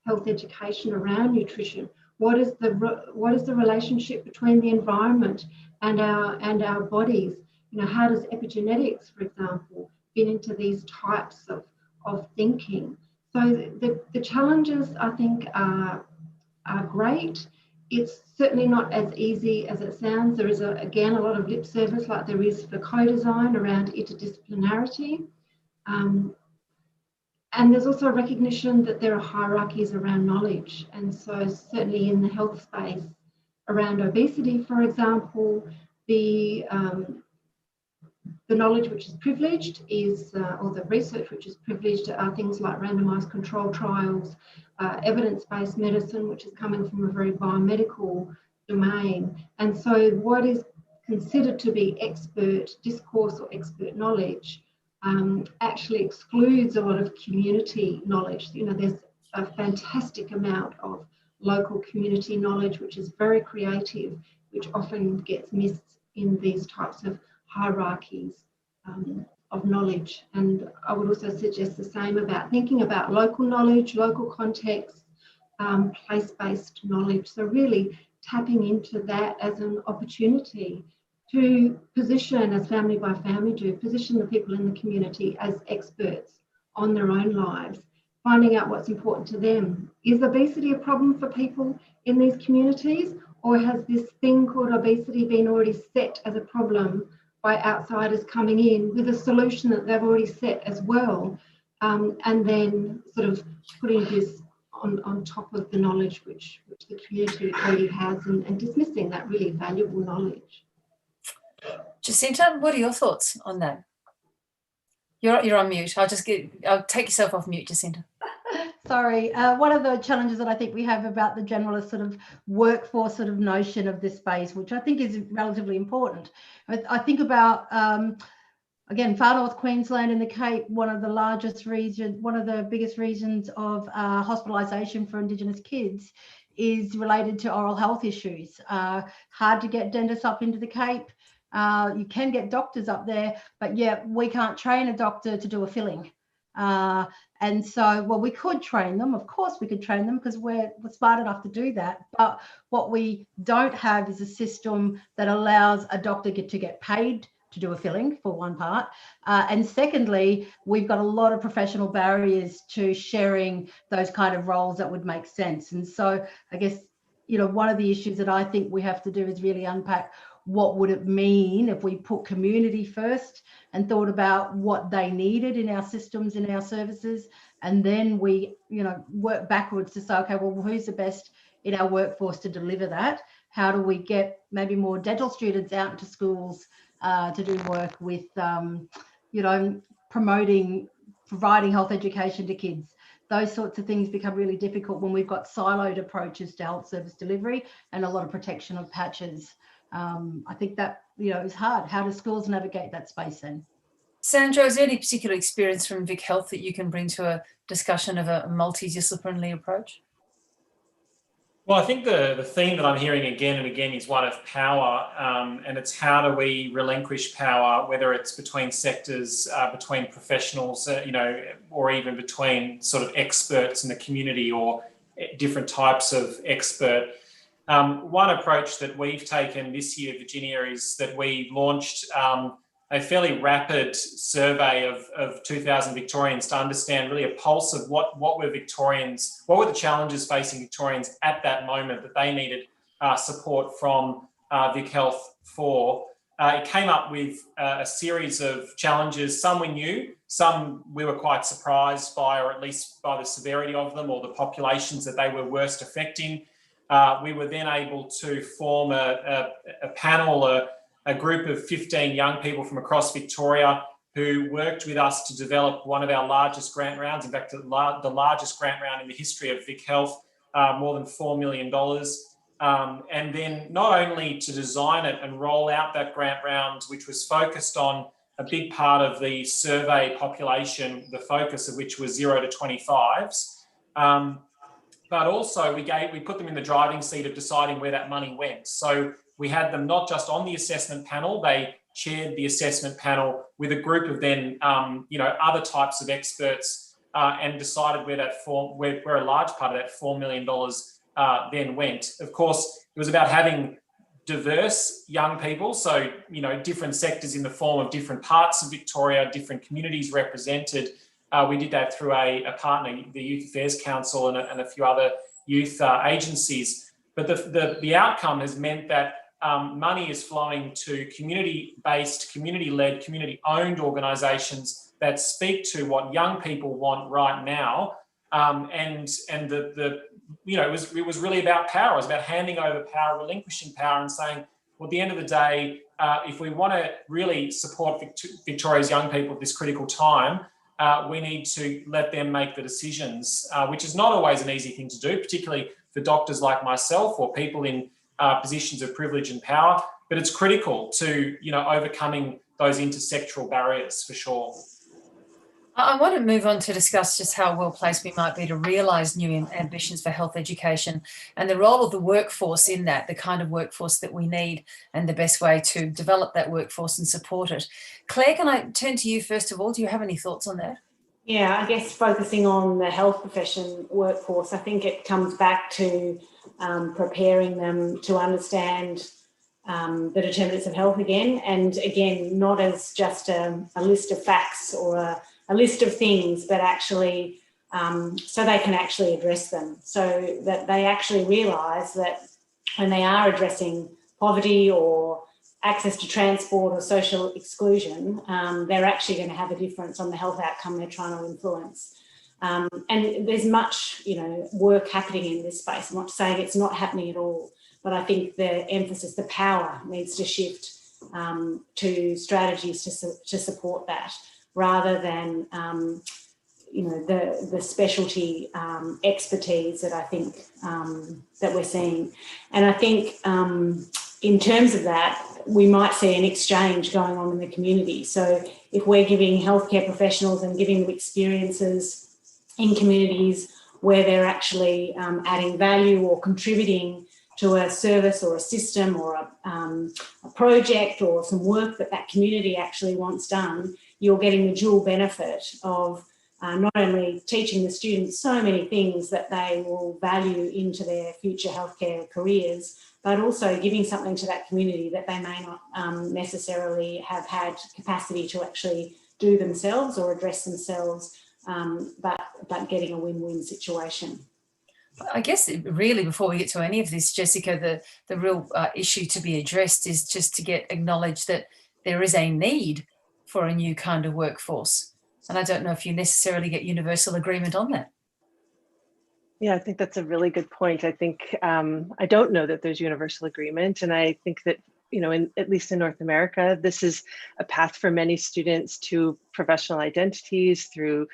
health education around nutrition? What is the relationship between the environment and our bodies? How does epigenetics, for example, fit into these types of thinking? So the challenges, I think, are great. It's certainly not as easy as it sounds. There is, again, a lot of lip service like there is for co-design around interdisciplinarity. And there's also a recognition that there are hierarchies around knowledge. And so certainly in the health space around obesity, for example, the knowledge which is privileged is, or the research which is privileged are things like randomized control trials, evidence-based medicine, which is coming from a very biomedical domain. And so what is considered to be expert discourse or expert knowledge actually excludes a lot of community knowledge. There's a fantastic amount of local community knowledge, which is very creative, which often gets missed in these types of hierarchies of knowledge. And I would also suggest the same about thinking about local knowledge, local context, place-based knowledge. So really tapping into that as an opportunity to position, as family by family do, position the people in the community as experts on their own lives, finding out what's important to them. Is obesity a problem for people in these communities, or has this thing called obesity been already set as a problem by outsiders coming in with a solution that they've already set as well, and then sort of putting this on top of the knowledge which the community already has, and dismissing that really valuable knowledge. Jacinta, what are your thoughts on that? You're on mute. I'll take yourself off mute, Jacinta. Sorry, one of the challenges that I think we have about the generalist sort of workforce sort of notion of this space, which I think is relatively important. I think about, again, far north Queensland and the Cape, one of the biggest regions of hospitalisation for Indigenous kids is related to oral health issues. Hard to get dentists up into the Cape. You can get doctors up there, but yet we can't train a doctor to do a filling. And so, well, we could train them. Of course we could train them because we're smart enough to do that. But what we don't have is a system that allows a doctor to get paid to do a filling, for one part. And secondly, we've got a lot of professional barriers to sharing those kind of roles that would make sense. And so I guess, one of the issues that I think we have to do is really unpack what would it mean if we put community first and thought about what they needed in our systems, in our services, and then we, work backwards to say, okay, well, who's the best in our workforce to deliver that? How do we get maybe more dental students out into schools to do work with, providing health education to kids? Those sorts of things become really difficult when we've got siloed approaches to health service delivery and a lot of protection of patches. I think that, is hard. How do schools navigate that space then? Sandra, is there any particular experience from Vic Health that you can bring to a discussion of a multidisciplinary approach? Well, I think the theme that I'm hearing again and again is one of power, and it's how do we relinquish power, whether it's between sectors, between professionals, or even between sort of experts in the community or different types of expert. One approach that we've taken this year, Virginia, is that we launched a fairly rapid survey of 2,000 Victorians to understand really a pulse of what were the challenges facing Victorians at that moment that they needed support from Vic Health for. It came up with a series of challenges. Some we knew, some we were quite surprised by, or at least by the severity of them or the populations that they were worst affecting. We were then able to form a panel, a group of 15 young people from across Victoria who worked with us to develop one of our largest grant rounds. In fact, the largest grant round in the history of Vic Health, more than $4 million. And then not only to design it and roll out that grant round, which was focused on a big part of the survey population, the focus of which was 0 to 25s, but also we put them in the driving seat of deciding where that money went. So we had them not just on the assessment panel, they chaired the assessment panel with a group of then, other types of experts, and decided where a large part of that $4 million then went. Of course, it was about having diverse young people, so, different sectors in the form of different parts of Victoria, different communities represented. We did that through a partner, the Youth Affairs Council and a few other youth agencies. But the outcome has meant that money is flowing to community-based, community-led, community-owned organisations that speak to what young people want right now. It was really about power. It was about handing over power, relinquishing power, and saying, well, at the end of the day, if we want to really support Victoria's young people at this critical time, we need to let them make the decisions, which is not always an easy thing to do, particularly for doctors like myself or people in positions of privilege and power. But it's critical to, overcoming those intersectoral barriers for sure. I want to move on to discuss just how well placed we might be to realise new ambitions for health education and the role of the workforce in that, the kind of workforce that we need and the best way to develop that workforce and support it. Claire, can I turn to you first of all? Do you have any thoughts on that? Yeah, I guess focusing on the health profession workforce, I think it comes back to preparing them to understand the determinants of health again, and again, not as just a list of facts or a list of things, but actually so they can actually address them, so that they actually realise that when they are addressing poverty or access to transport or social exclusion, they're actually going to have a difference on the health outcome they're trying to influence. And there's much, work happening in this space. I'm not saying it's not happening at all, but I think the emphasis, the power needs to shift to strategies to support that, rather than the specialty expertise that I think that we're seeing. And I think in terms of that, we might see an exchange going on in the community. So if we're giving healthcare professionals and giving them experiences in communities where they're actually adding value or contributing to a service or a system or a project or some work that community actually wants done, you're getting the dual benefit of not only teaching the students so many things that they will value into their future healthcare careers, but also giving something to that community that they may not necessarily have had capacity to actually do themselves or address themselves, but getting a win-win situation. I guess really, before we get to any of this, Jessica, the real issue to be addressed is just to get acknowledged that there is a need for a new kind of workforce. And I don't know if you necessarily get universal agreement on that. Yeah, I think that's a really good point. I think I don't know that there's universal agreement. And I think that, at least in North America, this is a path for many students to professional identities, to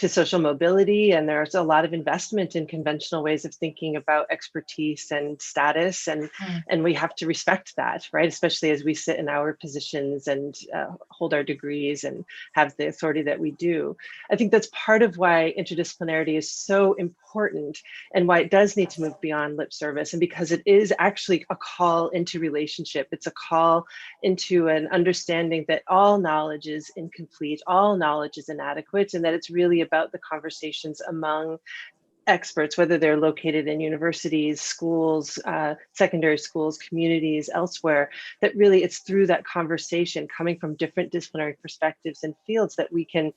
social mobility. And there's a lot of investment in conventional ways of thinking about expertise and status. And we have to respect that, right? Especially as we sit in our positions and hold our degrees and have the authority that we do. I think that's part of why interdisciplinarity is so important and why it does need to move beyond lip service. And because it is actually a call into relationship. It's a call into an understanding that all knowledge is incomplete, all knowledge is inadequate, and that it's really about the conversations among experts, whether they're located in universities, schools, secondary schools, communities, elsewhere, that really it's through that conversation coming from different disciplinary perspectives and fields that we can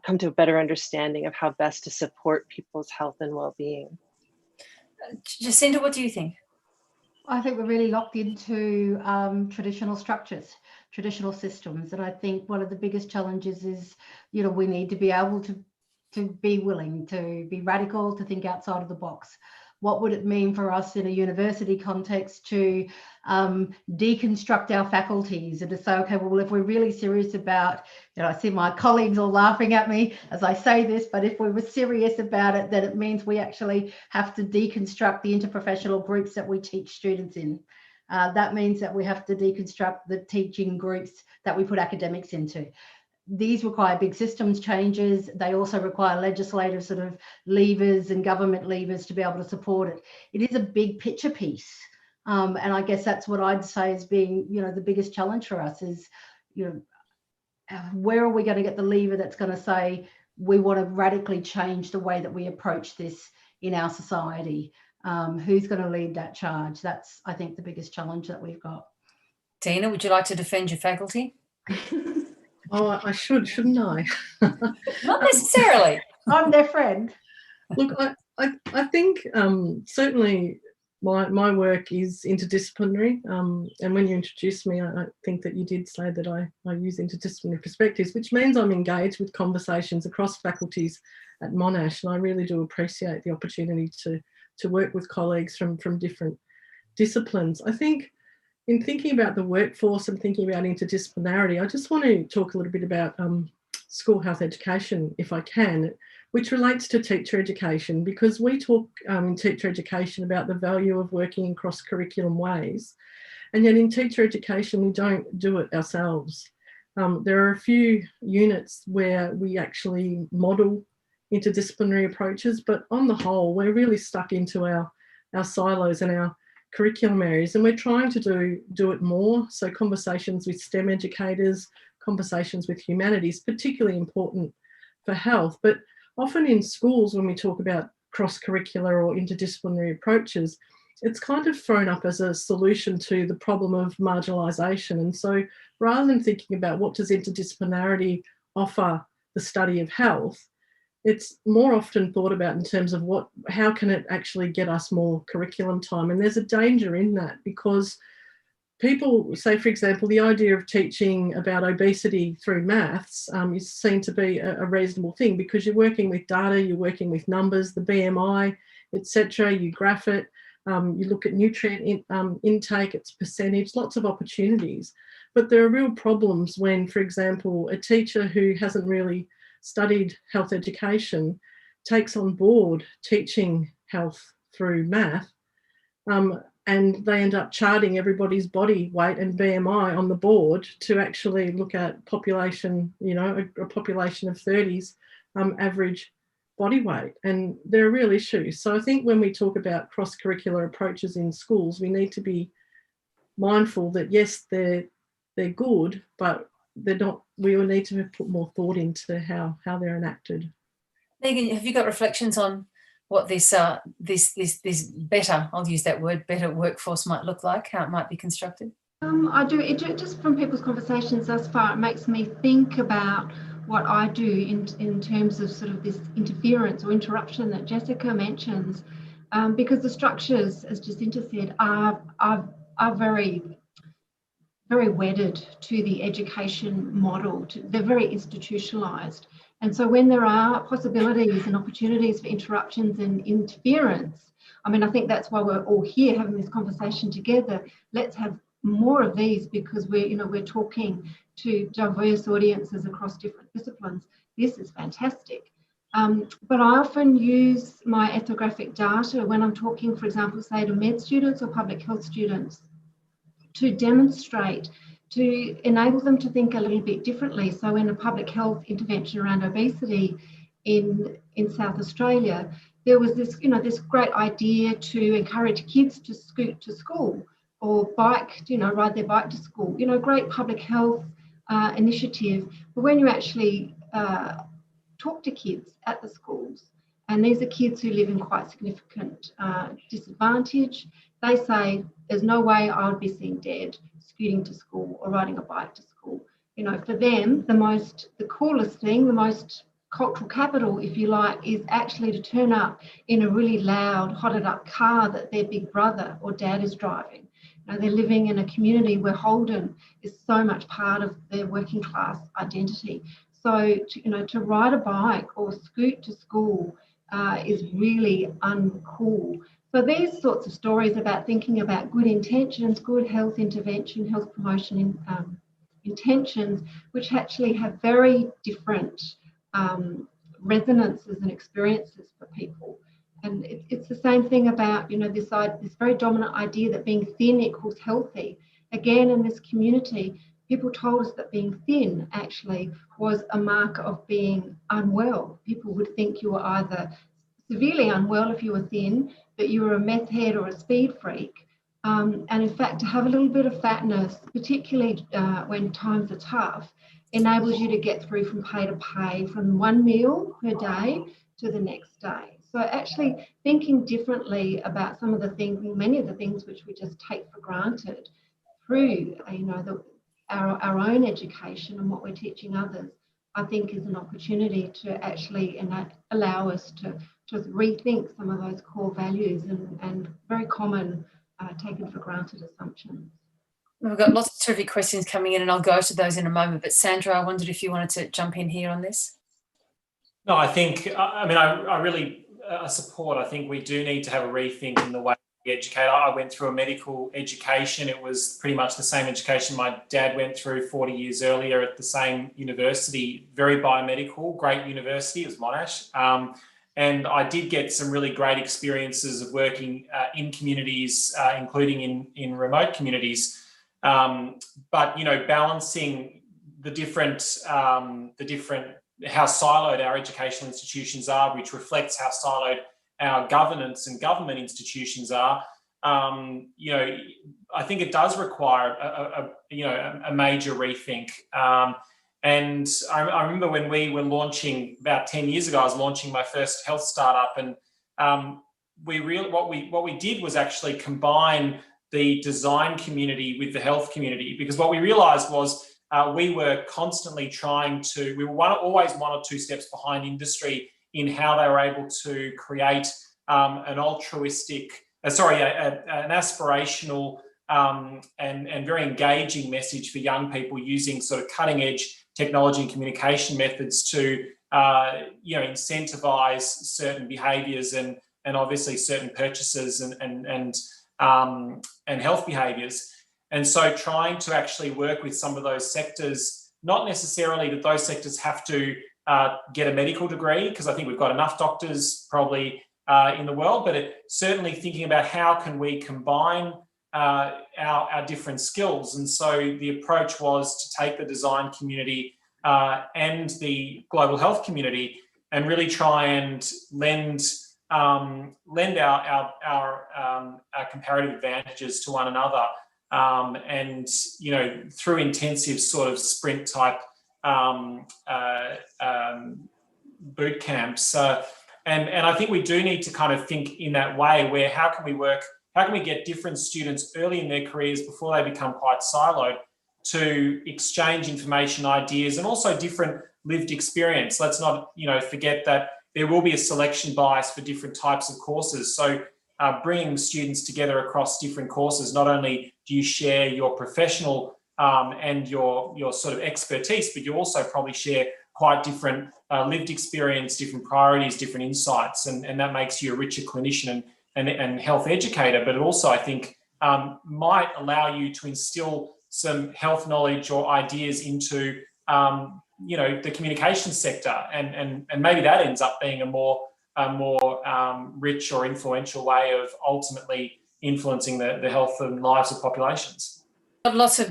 come to a better understanding of how best to support people's health and well-being. Jacinta, what do you think? I think we're really locked into traditional structures, traditional systems. And I think one of the biggest challenges is, we need to be able to be willing to be radical, to think outside of the box. What would it mean for us in a university context to deconstruct our faculties and to say, okay, well, if we're really serious about, I see my colleagues all laughing at me as I say this, but if we were serious about it, then it means we actually have to deconstruct the interprofessional groups that we teach students in. That means that we have to deconstruct the teaching groups that we put academics into. These require big systems changes. They also require legislative sort of levers and government levers to be able to support it. It is a big picture piece. And I guess that's what I'd say as being, the biggest challenge for us is, where are we going to get the lever that's going to say, we want to radically change the way that we approach this in our society? Who's going to lead that charge? That's, I think, the biggest challenge that we've got. Tina, would you like to defend your faculty? Oh, I should, shouldn't I? Not necessarily. I'm their friend. Look, I think certainly my work is interdisciplinary. And when you introduced me, I think that you did say that I use interdisciplinary perspectives, which means I'm engaged with conversations across faculties at Monash. And I really do appreciate the opportunity to work with colleagues from different disciplines. I think in thinking about the workforce and thinking about interdisciplinarity, I just want to talk a little bit about school health education, if I can, which relates to teacher education, because we talk in teacher education about the value of working in cross-curriculum ways. And yet in teacher education, we don't do it ourselves. There are a few units where we actually model interdisciplinary approaches, but on the whole, we're really stuck into our silos and our curriculum areas, and we're trying to do it more. So conversations with STEM educators, conversations with humanities, particularly important for health. But often in schools, when we talk about cross-curricular or interdisciplinary approaches, it's kind of thrown up as a solution to the problem of marginalisation. And so rather than thinking about what does interdisciplinarity offer the study of health, it's more often thought about in terms of how can it actually get us more curriculum time. And there's a danger in that, because people say, for example, the idea of teaching about obesity through maths is seen to be a reasonable thing, because you're working with data, you're working with numbers, the BMI, etc. You graph it, you look at nutrient intake, its percentage, lots of opportunities. But there are real problems when, for example, a teacher who hasn't really studied health education takes on board teaching health through math, and they end up charting everybody's body weight and BMI on the board to actually look at population, a population of 30s average body weight. And there are real issues. So I think when we talk about cross-curricular approaches in schools, we need to be mindful that yes, they're good, but they're not. We will need to put more thought into how they're enacted. Megan, have you got reflections on what this better, I'll use that word, better workforce might look like, how it might be constructed? I do. Just from people's conversations thus far, it makes me think about what I do in terms of sort of this interference or interruption that Jessica mentions, because the structures, as Jacinta said, are very, very wedded to the education model. They're very institutionalised. And so when there are possibilities and opportunities for interruptions and interference, I mean, I think that's why we're all here having this conversation together. Let's have more of these, because we're talking to diverse audiences across different disciplines. This is fantastic. But I often use my ethnographic data when I'm talking, for example, say to med students or public health students, to demonstrate, to enable them to think a little bit differently. So in a public health intervention around obesity in South Australia, there was this, this great idea to encourage kids to scoot to school or bike, ride their bike to school, great public health initiative. But when you actually talk to kids at the schools, and these are kids who live in quite significant disadvantage, they say, there's no way I would be seen dead scooting to school or riding a bike to school. For them, the coolest thing, the most cultural capital, if you like, is actually to turn up in a really loud, hotted up car that their big brother or dad is driving. They're living in a community where Holden is so much part of their working class identity. So, to ride a bike or scoot to school is really uncool. So these sorts of stories about thinking about good intentions, good health intervention, health promotion intentions, which actually have very different resonances and experiences for people. And it's the same thing about, this very dominant idea that being thin equals healthy. Again, in this community, people told us that being thin actually was a mark of being unwell. People would think you were either severely unwell if you were thin, that you were a meth head or a speed freak. And in fact, to have a little bit of fatness, particularly when times are tough, enables you to get through from pay to pay, from one meal per day to the next day. So actually thinking differently about some of the things, many of the things which we just take for granted through, our own education and what we're teaching others, I think is an opportunity to actually allow us to rethink some of those core values and very common taken for granted assumptions. We've got lots of terrific questions coming in, and I'll go to those in a moment. But Sandra, I wondered if you wanted to jump in here on this. No, I think, I really support. I think we do need to have a rethink in the way we educate. I went through a medical education. It was pretty much the same education my dad went through 40 years earlier at the same university, very biomedical, great university, it was Monash. And I did get some really great experiences of working in communities, including in remote communities. But, balancing the different how siloed our educational institutions are, which reflects how siloed our governance and government institutions are. You know, I think it does require a major rethink. And I remember when we were launching about 10 years ago, I was launching my first health startup, and what we did was actually combine the design community with the health community, because what we realized was we were constantly we were always one or two steps behind industry in how they were able to create an altruistic, an aspirational and very engaging message for young people using sort of cutting edge technology and communication methods to incentivize certain behaviors and obviously certain purchases and health behaviors. And so trying to actually work with some of those sectors, not necessarily that those sectors have to get a medical degree, because I think we've got enough doctors probably in the world, but certainly thinking about how can we combine our different skills. And so the approach was to take the design community and the global health community and really try and lend our comparative advantages to one another. And, you know, through intensive sort of sprint type boot camps. And I think we do need to kind of think in that way, where how can we get different students early in their careers before they become quite siloed to exchange information, ideas, and also different lived experience. Let's not, forget that there will be a selection bias for different types of courses. So bringing students together across different courses, not only do you share your professional and your sort of expertise, but you also probably share quite different lived experience, different priorities, different insights, and that makes you a richer clinician and health educator. But it also, I think, might allow you to instill some health knowledge or ideas into the communication sector, and maybe that ends up being a more rich or influential way of ultimately influencing the health and lives of populations.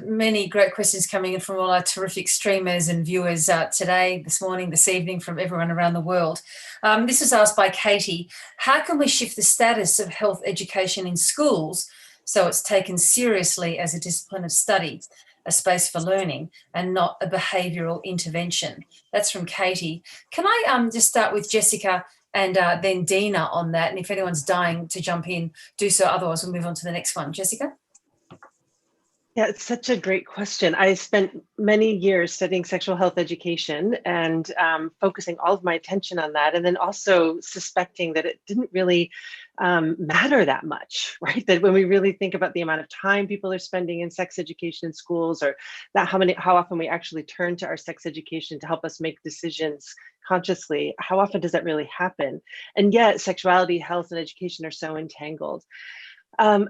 Many great questions coming in from all our terrific streamers and viewers today, this morning, this evening, from everyone around the world. This is asked by Katie. How can we shift the status of health education in schools so it's taken seriously as a discipline of study, a space for learning, and not a behavioural intervention? That's from Katie. Can I just start with Jessica and then Dina on that? And if anyone's dying to jump in, do so. Otherwise, we'll move on to the next one. Jessica? Yeah, it's such a great question. I spent many years studying sexual health education and focusing all of my attention on that, and then also suspecting that it didn't really matter that much, right? That when we really think about the amount of time people are spending in sex education in schools, or that how often we actually turn to our sex education to help us make decisions consciously, how often does that really happen? And yet sexuality, health, and education are so entangled. I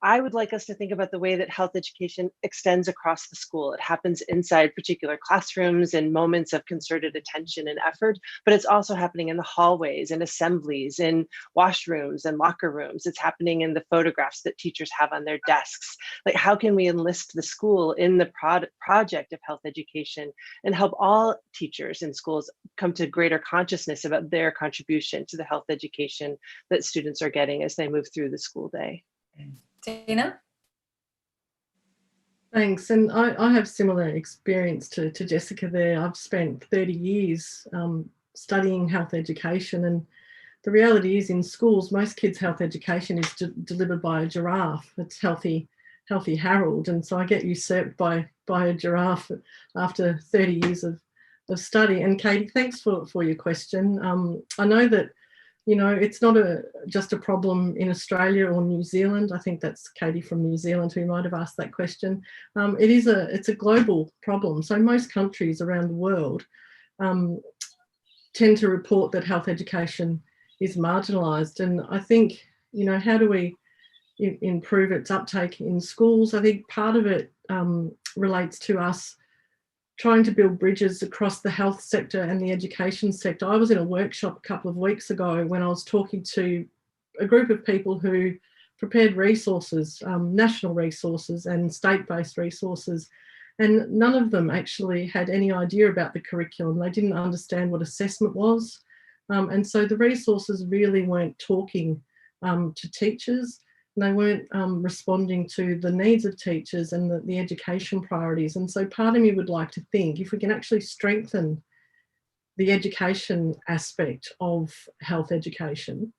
would like us to think about the way that health education extends across the school. It happens inside particular classrooms and moments of concerted attention and effort, but it's also happening in the hallways and assemblies, in washrooms and locker rooms. It's happening in the photographs that teachers have on their desks. Like, how can we enlist the school in the project of health education and help all teachers in schools come to greater consciousness about their contribution to the health education that students are getting as they move through the school day? Dina? Thanks. And I have similar experience to Jessica there. I've spent 30 years studying health education, and the reality is in schools, most kids' health education is delivered by a giraffe. It's healthy Harold. And so I get usurped by a giraffe after 30 years of study. And Katie, thanks for your question. I know that it's not just a problem in Australia or New Zealand. I think that's Katie from New Zealand who might have asked that question. It's a global problem. So most countries around the world tend to report that health education is marginalised. And I think, how do we improve its uptake in schools? I think part of it relates to us trying to build bridges across the health sector and the education sector. I was in a workshop a couple of weeks ago when I was talking to a group of people who prepared resources, national resources and state-based resources, And none of them actually had any idea about the curriculum. They didn't understand what assessment was. And so the resources really weren't talking to teachers. And they weren't responding to the needs of teachers and the education priorities. And so part of me would like to think if we can actually strengthen the education aspect of health education,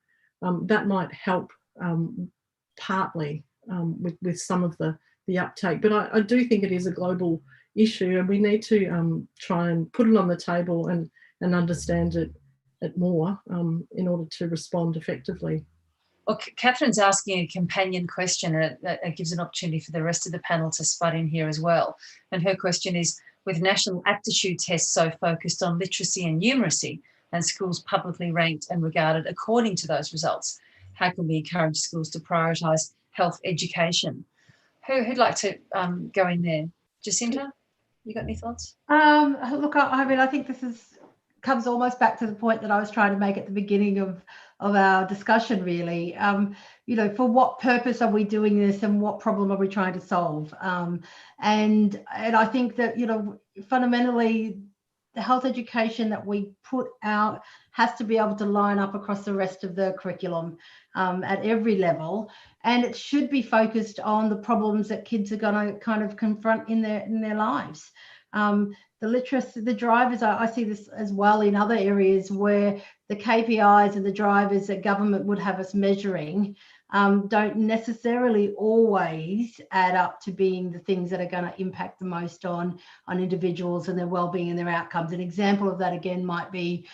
that might help partly with some of the uptake. But I do think it is a global issue, and we need to try and put it on the table and understand it more in order to respond effectively. Well, Catherine's asking a companion question, and it gives an opportunity for the rest of the panel to spud in here as well. And her question is, with national aptitude tests so focused on literacy and numeracy, and schools publicly ranked and regarded according to those results, how can we encourage schools to prioritise health education? Who'd like to go in there? Jacinta, you got any thoughts? Look, I mean, I think this comes almost back to the point that I was trying to make at the beginning of our discussion, really. For what purpose are we doing this, and what problem are we trying to solve? And I think that, fundamentally, the health education that we put out has to be able to line up across the rest of the curriculum at every level, and it should be focused on the problems that kids are going to kind of confront in their lives. The literacy, the drivers, I see this as well in other areas where the KPIs and the drivers that government would have us measuring don't necessarily always add up to being the things that are going to impact the most on individuals and their well-being and their outcomes. An example of that again might be,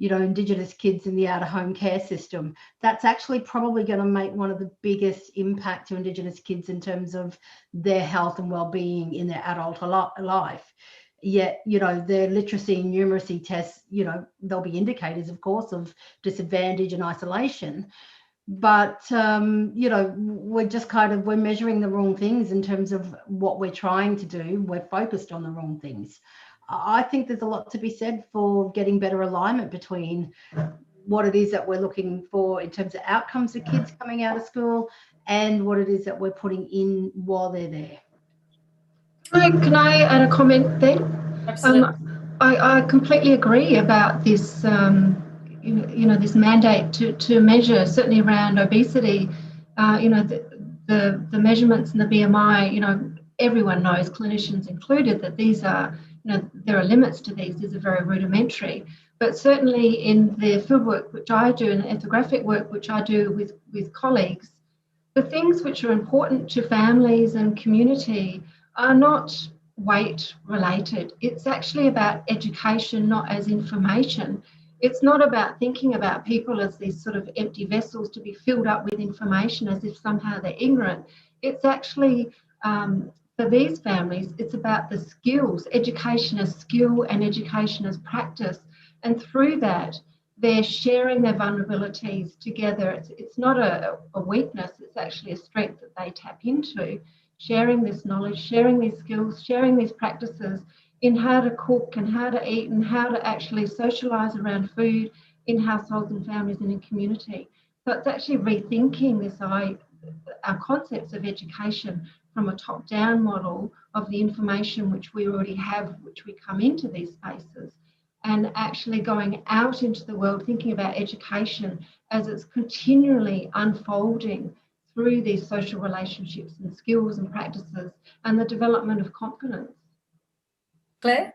Indigenous kids in the out-of-home care system. That's actually probably going to make one of the biggest impact to Indigenous kids in terms of their health and well-being in their adult life. Yet, their literacy and numeracy tests, there'll be indicators, of course, of disadvantage and isolation. But, we're just we're measuring the wrong things in terms of what we're trying to do. We're focused on the wrong things. I think there's a lot to be said for getting better alignment between what it is that we're looking for in terms of outcomes of kids coming out of school and what it is that we're putting in while they're there. Can I add a comment there? Absolutely. I completely agree about this, this mandate to measure, certainly around obesity. The measurements in the BMI, everyone knows, clinicians included, that these are, there are limits to these. These are very rudimentary. But certainly in the fieldwork which I do and the ethnographic work which I do with colleagues, the things which are important to families and community are not weight related. It's actually about education, not as information. It's not about thinking about people as these sort of empty vessels to be filled up with information as if somehow they're ignorant. It's actually, for these families, it's about the skills, education as skill and education as practice. And through that, they're sharing their vulnerabilities together. It's not a weakness, it's actually a strength that they tap into, sharing this knowledge, sharing these skills, sharing these practices in how to cook and how to eat and how to actually socialise around food in households and families and in community. So it's actually rethinking our concepts of education from a top-down model of the information which we already have, which we come into these spaces, and actually going out into the world, thinking about education as it's continually unfolding through these social relationships and skills and practices and the development of confidence. Claire?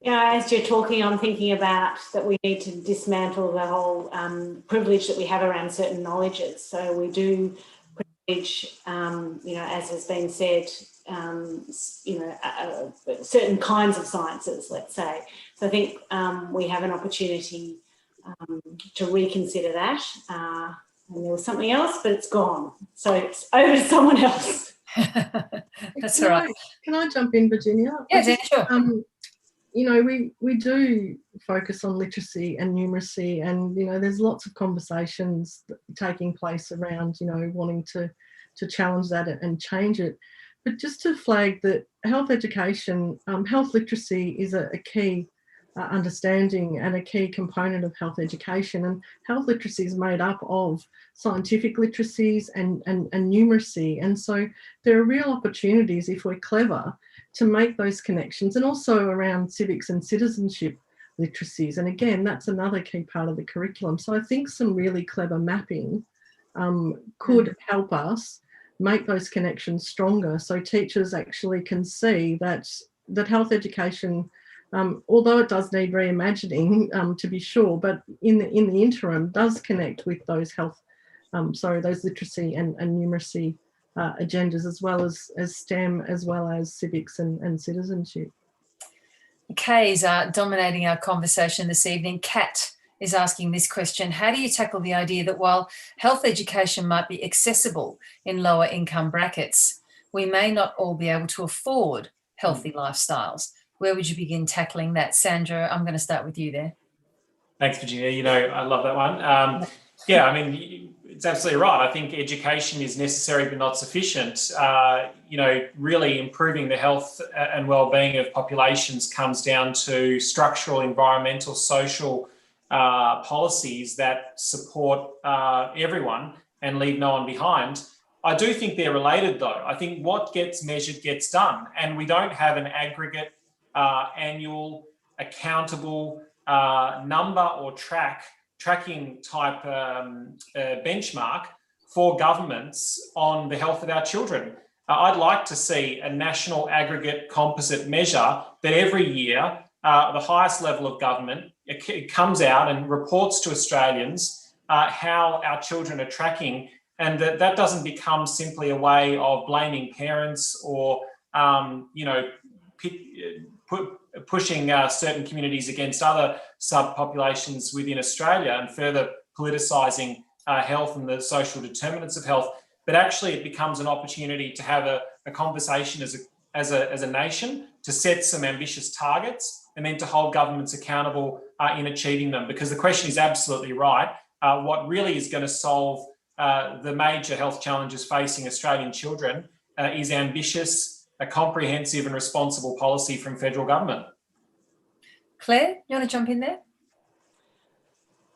Yeah, as you're talking, I'm thinking about that we need to dismantle the whole privilege that we have around certain knowledges. So we do privilege, as has been said, certain kinds of sciences, let's say. So I think we have an opportunity to reconsider that. And there was something else, but it's gone. So it's over to someone else. That's all right. Can I jump in, Virginia? Yeah, sure. We do focus on literacy and numeracy, and there's lots of conversations taking place around wanting to challenge that and change it. But just to flag that health education, health literacy is a key understanding and a key component of health education. And health literacy is made up of scientific literacies and numeracy. And so there are real opportunities, if we're clever, to make those connections, and also around civics and citizenship literacies. And again, that's another key part of the curriculum. So I think some really clever mapping could help us make those connections stronger, so teachers actually can see that health education, although it does need reimagining, to be sure, but in the interim does connect with those those literacy and numeracy agendas, as well as STEM, as well as civics and citizenship. Kay's dominating our conversation this evening. Kat is asking this question: how do you tackle the idea that while health education might be accessible in lower income brackets, we may not all be able to afford healthy lifestyles? Where would you begin tackling that? Sandra, I'm going to start with you there. Thanks, Virginia. I love that one. Yeah, I mean, it's absolutely right. I think education is necessary but not sufficient. Really improving the health and well-being of populations comes down to structural, environmental, social policies that support everyone and leave no one behind. I do think they're related, though. I think what gets measured gets done, and we don't have an aggregate, annual, accountable number or tracking type benchmark for governments on the health of our children. I'd like to see a national aggregate composite measure that every year the highest level of government it comes out and reports to Australians how our children are tracking, and that doesn't become simply a way of blaming parents or pushing certain communities against other subpopulations within Australia and further politicising health and the social determinants of health. But actually it becomes an opportunity to have a conversation as a nation, to set some ambitious targets and then to hold governments accountable in achieving them. Because the question is absolutely right. What really is going to solve the major health challenges facing Australian children is ambitious, a comprehensive and responsible policy from federal government. Claire, you want to jump in there?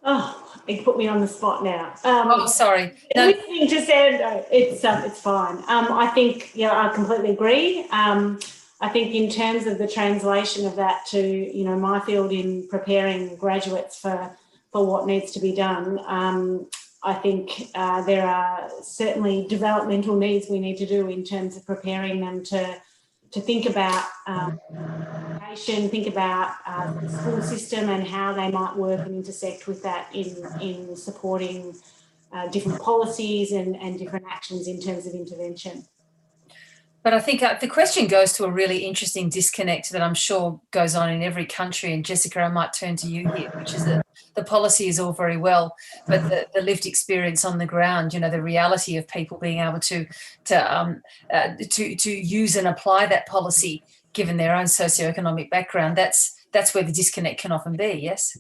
Oh, you put me on the spot now. Sorry. No. Listening to Sandra, it's fine. I think, I completely agree. I think in terms of the translation of that to, my field in preparing graduates for what needs to be done, I think there are certainly developmental needs we need to do in terms of preparing them to think about education, think about the school system and how they might work and intersect with that in supporting different policies and different actions in terms of intervention. But I think the question goes to a really interesting disconnect that I'm sure goes on in every country. And Jessica, I might turn to you here, which is that the policy is all very well, but the lived experience on the ground, the reality of people being able to use and apply that policy given their own socioeconomic background, that's where the disconnect can often be, yes?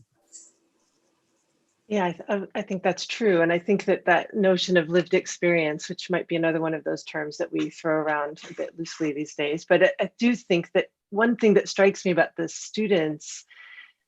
Yeah, I think that's true. And I think that notion of lived experience, which might be another one of those terms that we throw around a bit loosely these days, but I do think that one thing that strikes me about the students,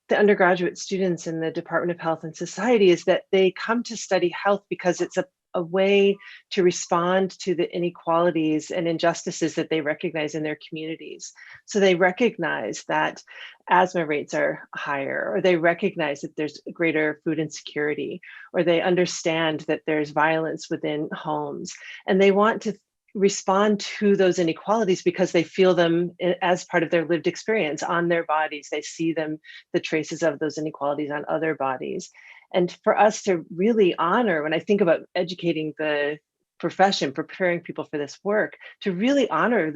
the undergraduate students in the Department of Health and Society, is that they come to study health because it's a way to respond to the inequalities and injustices that they recognize in their communities. So they recognize that asthma rates are higher, or they recognize that there's greater food insecurity, or they understand that there's violence within homes, and they want to respond to those inequalities because they feel them as part of their lived experience on their bodies. They see them, the traces of those inequalities on other bodies. And for us to really honor, when I think about educating the profession, preparing people for this work, to really honor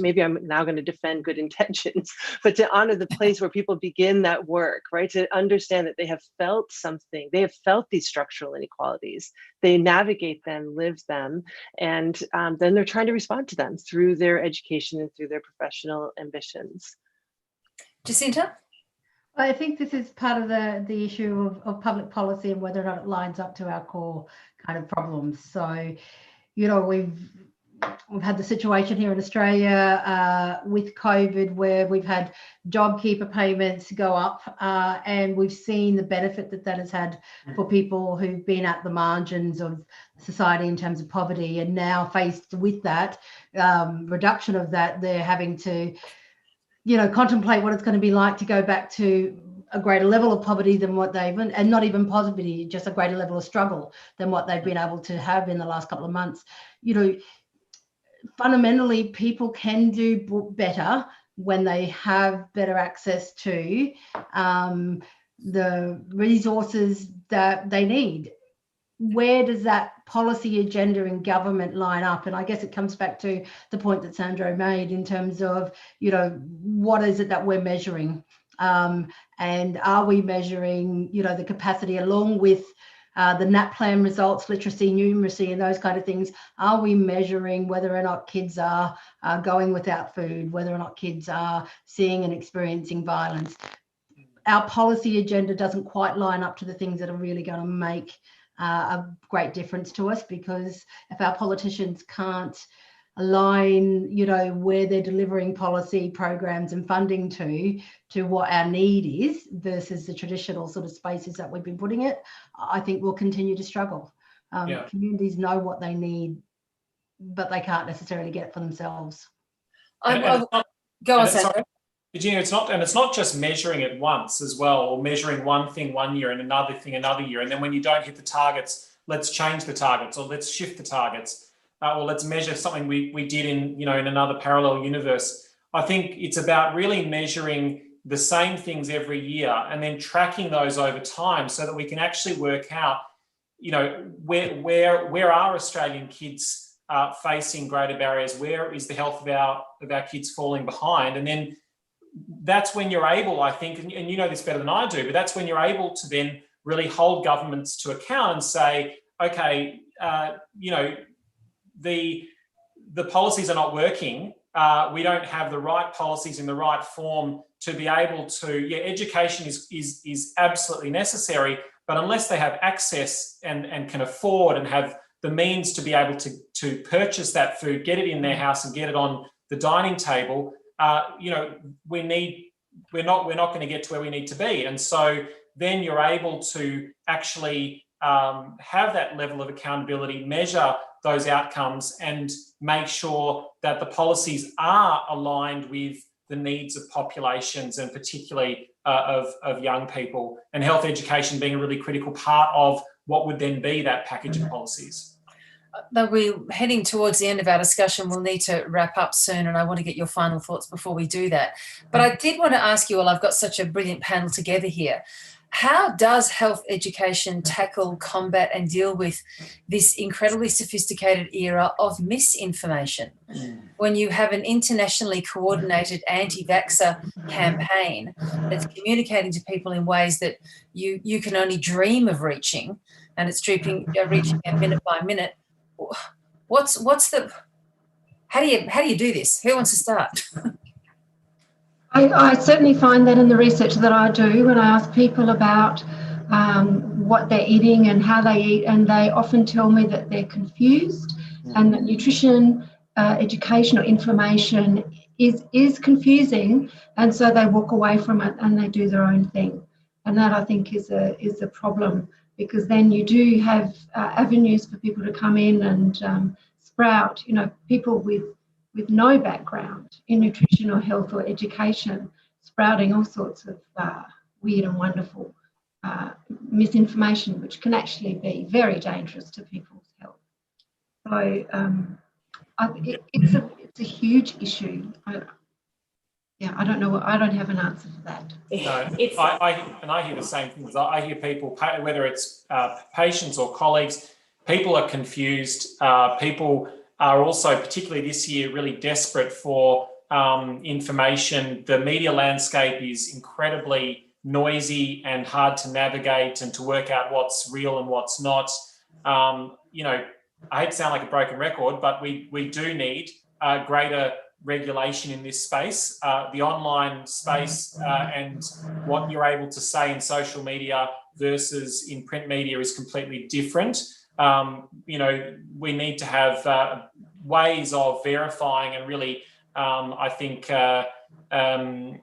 maybe I'm now going to defend good intentions, but to honor the place where people begin that work, right? To understand that they have felt something, they have felt these structural inequalities, they navigate them, live them, and then they're trying to respond to them through their education and through their professional ambitions. Jacinta? I think this is part of the issue of public policy and whether or not it lines up to our core kind of problems. So, we've we've had the situation here in Australia with COVID where we've had JobKeeper payments go up, and we've seen the benefit that that has had for people who've been at the margins of society in terms of poverty, and now faced with that reduction of that, they're having to, you know, contemplate what it's going to be like to go back to a greater level of poverty than what they've, and not even poverty, just a greater level of struggle than what they've been able to have in the last couple of months. You know, fundamentally, people can do better when they have better access to the resources that they need. Where does that policy agenda in government line up? And I guess it comes back to the point that Sandro made in terms of, you know, what is it that we're measuring? And are we measuring, you know, the capacity along with the NAPLAN results, literacy, numeracy, and those kind of things? Are we measuring whether or not kids are going without food, whether or not kids are seeing and experiencing violence? Our policy agenda doesn't quite line up to the things that are really going to make a great difference to us, because if our politicians can't align, you know, where they're delivering policy programs and funding to what our need is versus the traditional sort of spaces that we've been putting it, I think we'll continue to struggle. Communities know what they need, but they can't necessarily get it for themselves. Go on, Sandra. Virginia, it's not just measuring it once as well, or measuring one thing one year and another thing another year, and then when you don't hit the targets, let's change the targets, or let's shift the targets. Or let's measure something we did in, you know, in another parallel universe. I think it's about really measuring the same things every year and then tracking those over time so that we can actually work out, you know, where are Australian kids facing greater barriers? Where is the health of our kids falling behind? And then that's when you're able, I think, and you know this better than I do, but that's when you're able to then really hold governments to account and say, okay, you know, the policies are not working. We don't have the right policies in the right form to be able to, education is absolutely necessary, but unless they have access and can afford and have the means to be able to purchase that food, get it in their house and get it on the dining table, you know, we're not going to get to where we need to be. And so then you're able to actually have that level of accountability, measure those outcomes, and make sure that the policies are aligned with the needs of populations, and particularly of young people, and health education being a really critical part of what would then be that package of policies. Though we're heading towards the end of our discussion, we'll need to wrap up soon, and I want to get your final thoughts before we do that. But I did want to ask you all, I've got such a brilliant panel together here. How does health education tackle, combat and deal with this incredibly sophisticated era of misinformation? When you have an internationally coordinated anti-vaxxer campaign that's communicating to people in ways that you can only dream of reaching, and it's reaching minute by minute, how do you do this? Who wants to start? I certainly find that in the research that I do, when I ask people about what they're eating and how they eat, and they often tell me that they're confused and that nutrition, education or information is confusing, and so they walk away from it and they do their own thing. And that, I think, is a problem, because then you do have avenues for people to come in and sprout, you know, people with no background in nutrition or health or education, sprouting all sorts of weird and wonderful misinformation, which can actually be very dangerous to people's health. So it's a huge issue. I don't know. I don't have an answer for that. No, I hear the same things. I hear people, whether it's patients or colleagues, people are confused. People are also, particularly this year, really desperate for information. The media landscape is incredibly noisy and hard to navigate and to work out what's real and what's not. You know, I hate to sound like a broken record, but we do need greater regulation in this space. The online space and what you're able to say in social media versus in print media is completely different. You know, we need to have ways of verifying and really, I think, making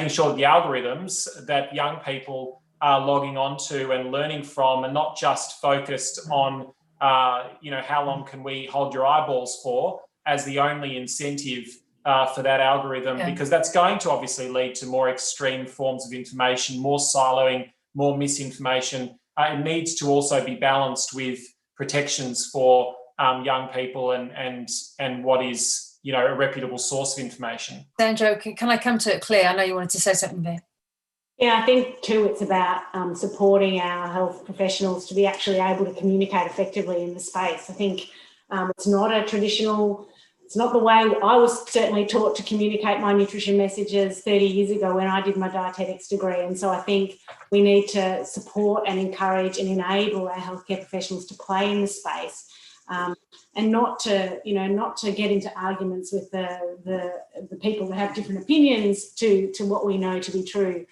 sure that the algorithms that young people are logging onto and learning from are not just focused on, how long can we hold your eyeballs for as the only incentive for that algorithm, because that's going to obviously lead to more extreme forms of information, more siloing, more misinformation. It needs to also be balanced with protections for young people and what is, a reputable source of information. Sandra, can I come to Claire? I know you wanted to say something there. Yeah, I think too it's about supporting our health professionals to be actually able to communicate effectively in the space. I think it's not the way I was certainly taught to communicate my nutrition messages 30 years ago when I did my dietetics degree. And so I think we need to support and encourage and enable our healthcare professionals to play in the space. And not to get into arguments with the people that have different opinions to what we know to be true,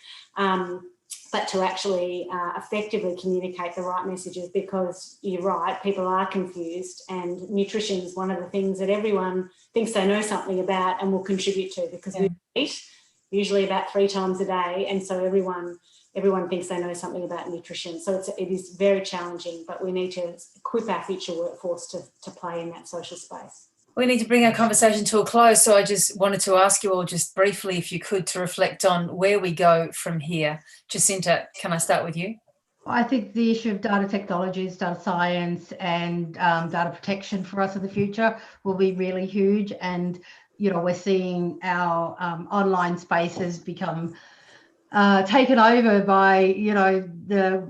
but to actually effectively communicate the right messages, because you're right, people are confused, and nutrition is one of the things that everyone thinks they know something about and will contribute to, because we eat usually about 3 times a day, and so everyone thinks they know something about nutrition. So it is very challenging, but we need to equip our future workforce to play in that social space. We need to bring our conversation to a close, so I just wanted to ask you all just briefly, if you could, to reflect on where we go from here. Jacinta, can I start with you? I think the issue of data technologies, data science and data protection for us in the future will be really huge. And, we're seeing our online spaces become taken over by, the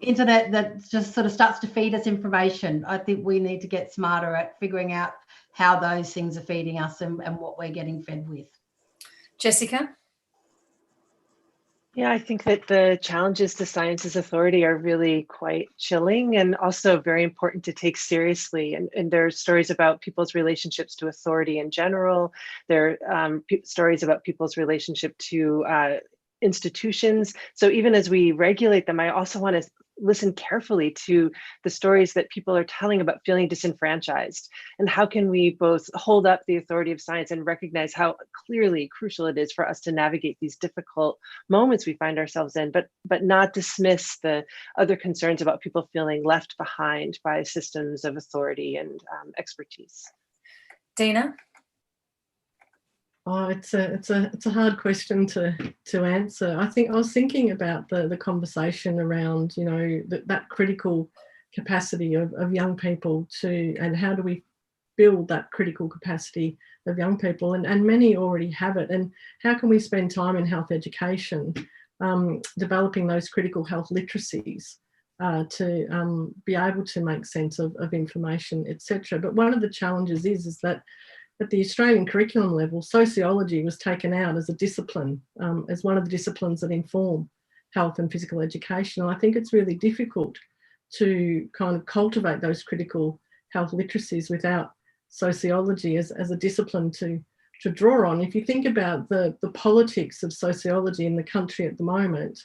internet that just sort of starts to feed us information. I think we need to get smarter at figuring out how those things are feeding us and what we're getting fed with. Jessica? Yeah, I think that the challenges to science's authority are really quite chilling and also very important to take seriously. And there are stories about people's relationships to authority in general. There are stories about people's relationship to institutions. So even as we regulate them, I also want to listen carefully to the stories that people are telling about feeling disenfranchised, and how can we both hold up the authority of science and recognize how clearly crucial it is for us to navigate these difficult moments we find ourselves in, but not dismiss the other concerns about people feeling left behind by systems of authority and expertise. Dina? Oh, it's a hard question to answer. I think I was thinking about the conversation around, that critical capacity of young people and how do we build that critical capacity of young people, and many already have it. And how can we spend time in health education, developing those critical health literacies to be able to make sense of information, etc. But one of the challenges is that at the Australian curriculum level, sociology was taken out as a discipline, as one of the disciplines that inform health and physical education. And I think it's really difficult to kind of cultivate those critical health literacies without sociology as a discipline to draw on. If you think about the politics of sociology in the country at the moment,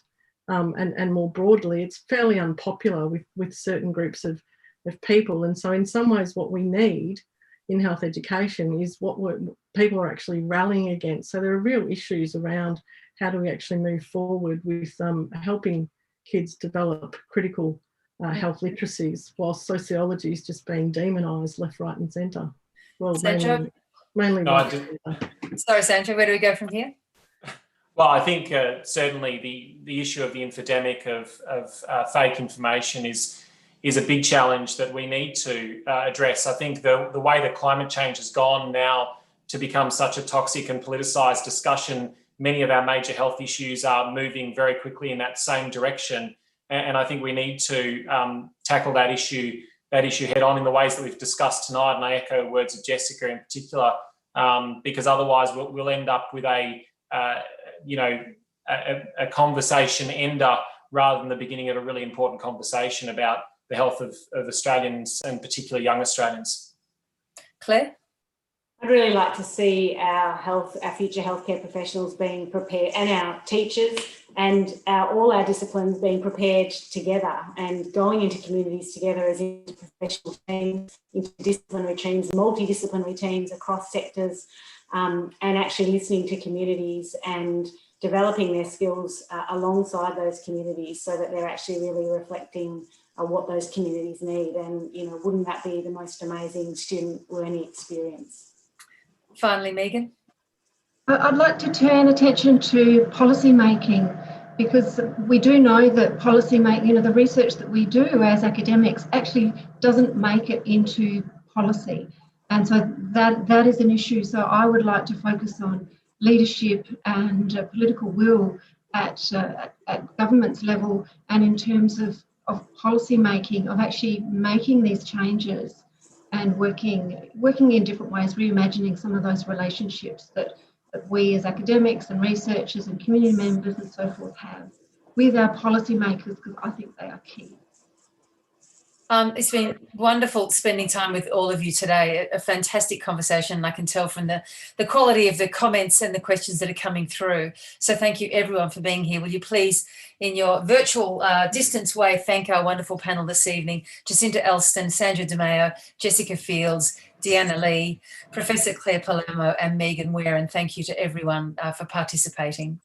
and more broadly, it's fairly unpopular with certain groups of people. And so in some ways what we need in health education is what people are actually rallying against. So there are real issues around how do we actually move forward with helping kids develop critical health literacies, while sociology is just being demonised left, right and centre. Well, Sandra? mainly Sorry, Sandra, where do we go from here? Well, I think certainly the issue of the infodemic of fake information is a big challenge that we need to address. I think the way that climate change has gone now to become such a toxic and politicised discussion, many of our major health issues are moving very quickly in that same direction. And I think we need to tackle that issue head on in the ways that we've discussed tonight. And I echo the words of Jessica in particular, because otherwise we'll end up with a conversation ender rather than the beginning of a really important conversation about the health of Australians, and particularly young Australians. Claire? I'd really like to see our future healthcare professionals being prepared, and our teachers and all our disciplines being prepared together and going into communities together as interprofessional teams, interdisciplinary teams, multidisciplinary teams across sectors, and actually listening to communities and developing their skills alongside those communities so that they're actually really reflecting what those communities need. And, you know, wouldn't that be the most amazing student learning experience? Finally, Megan. I'd like to turn attention to policy making, because we do know that policy making, the research that we do as academics actually doesn't make it into policy. And so that is an issue. So I would like to focus on leadership and political will at government's level, and in terms of policy making, of actually making these changes and working in different ways, reimagining some of those relationships that we as academics and researchers and community members and so forth have with our policymakers, because I think they are key. It's been wonderful spending time with all of you today. A fantastic conversation. I can tell from the quality of the comments and the questions that are coming through. So thank you everyone for being here. Will you please, in your virtual distance way, thank our wonderful panel this evening, Jacinta Elston, Sandra DeMeo, Jessica Fields, Deanna Lee, Professor Claire Palermo and Megan Ware, and thank you to everyone for participating.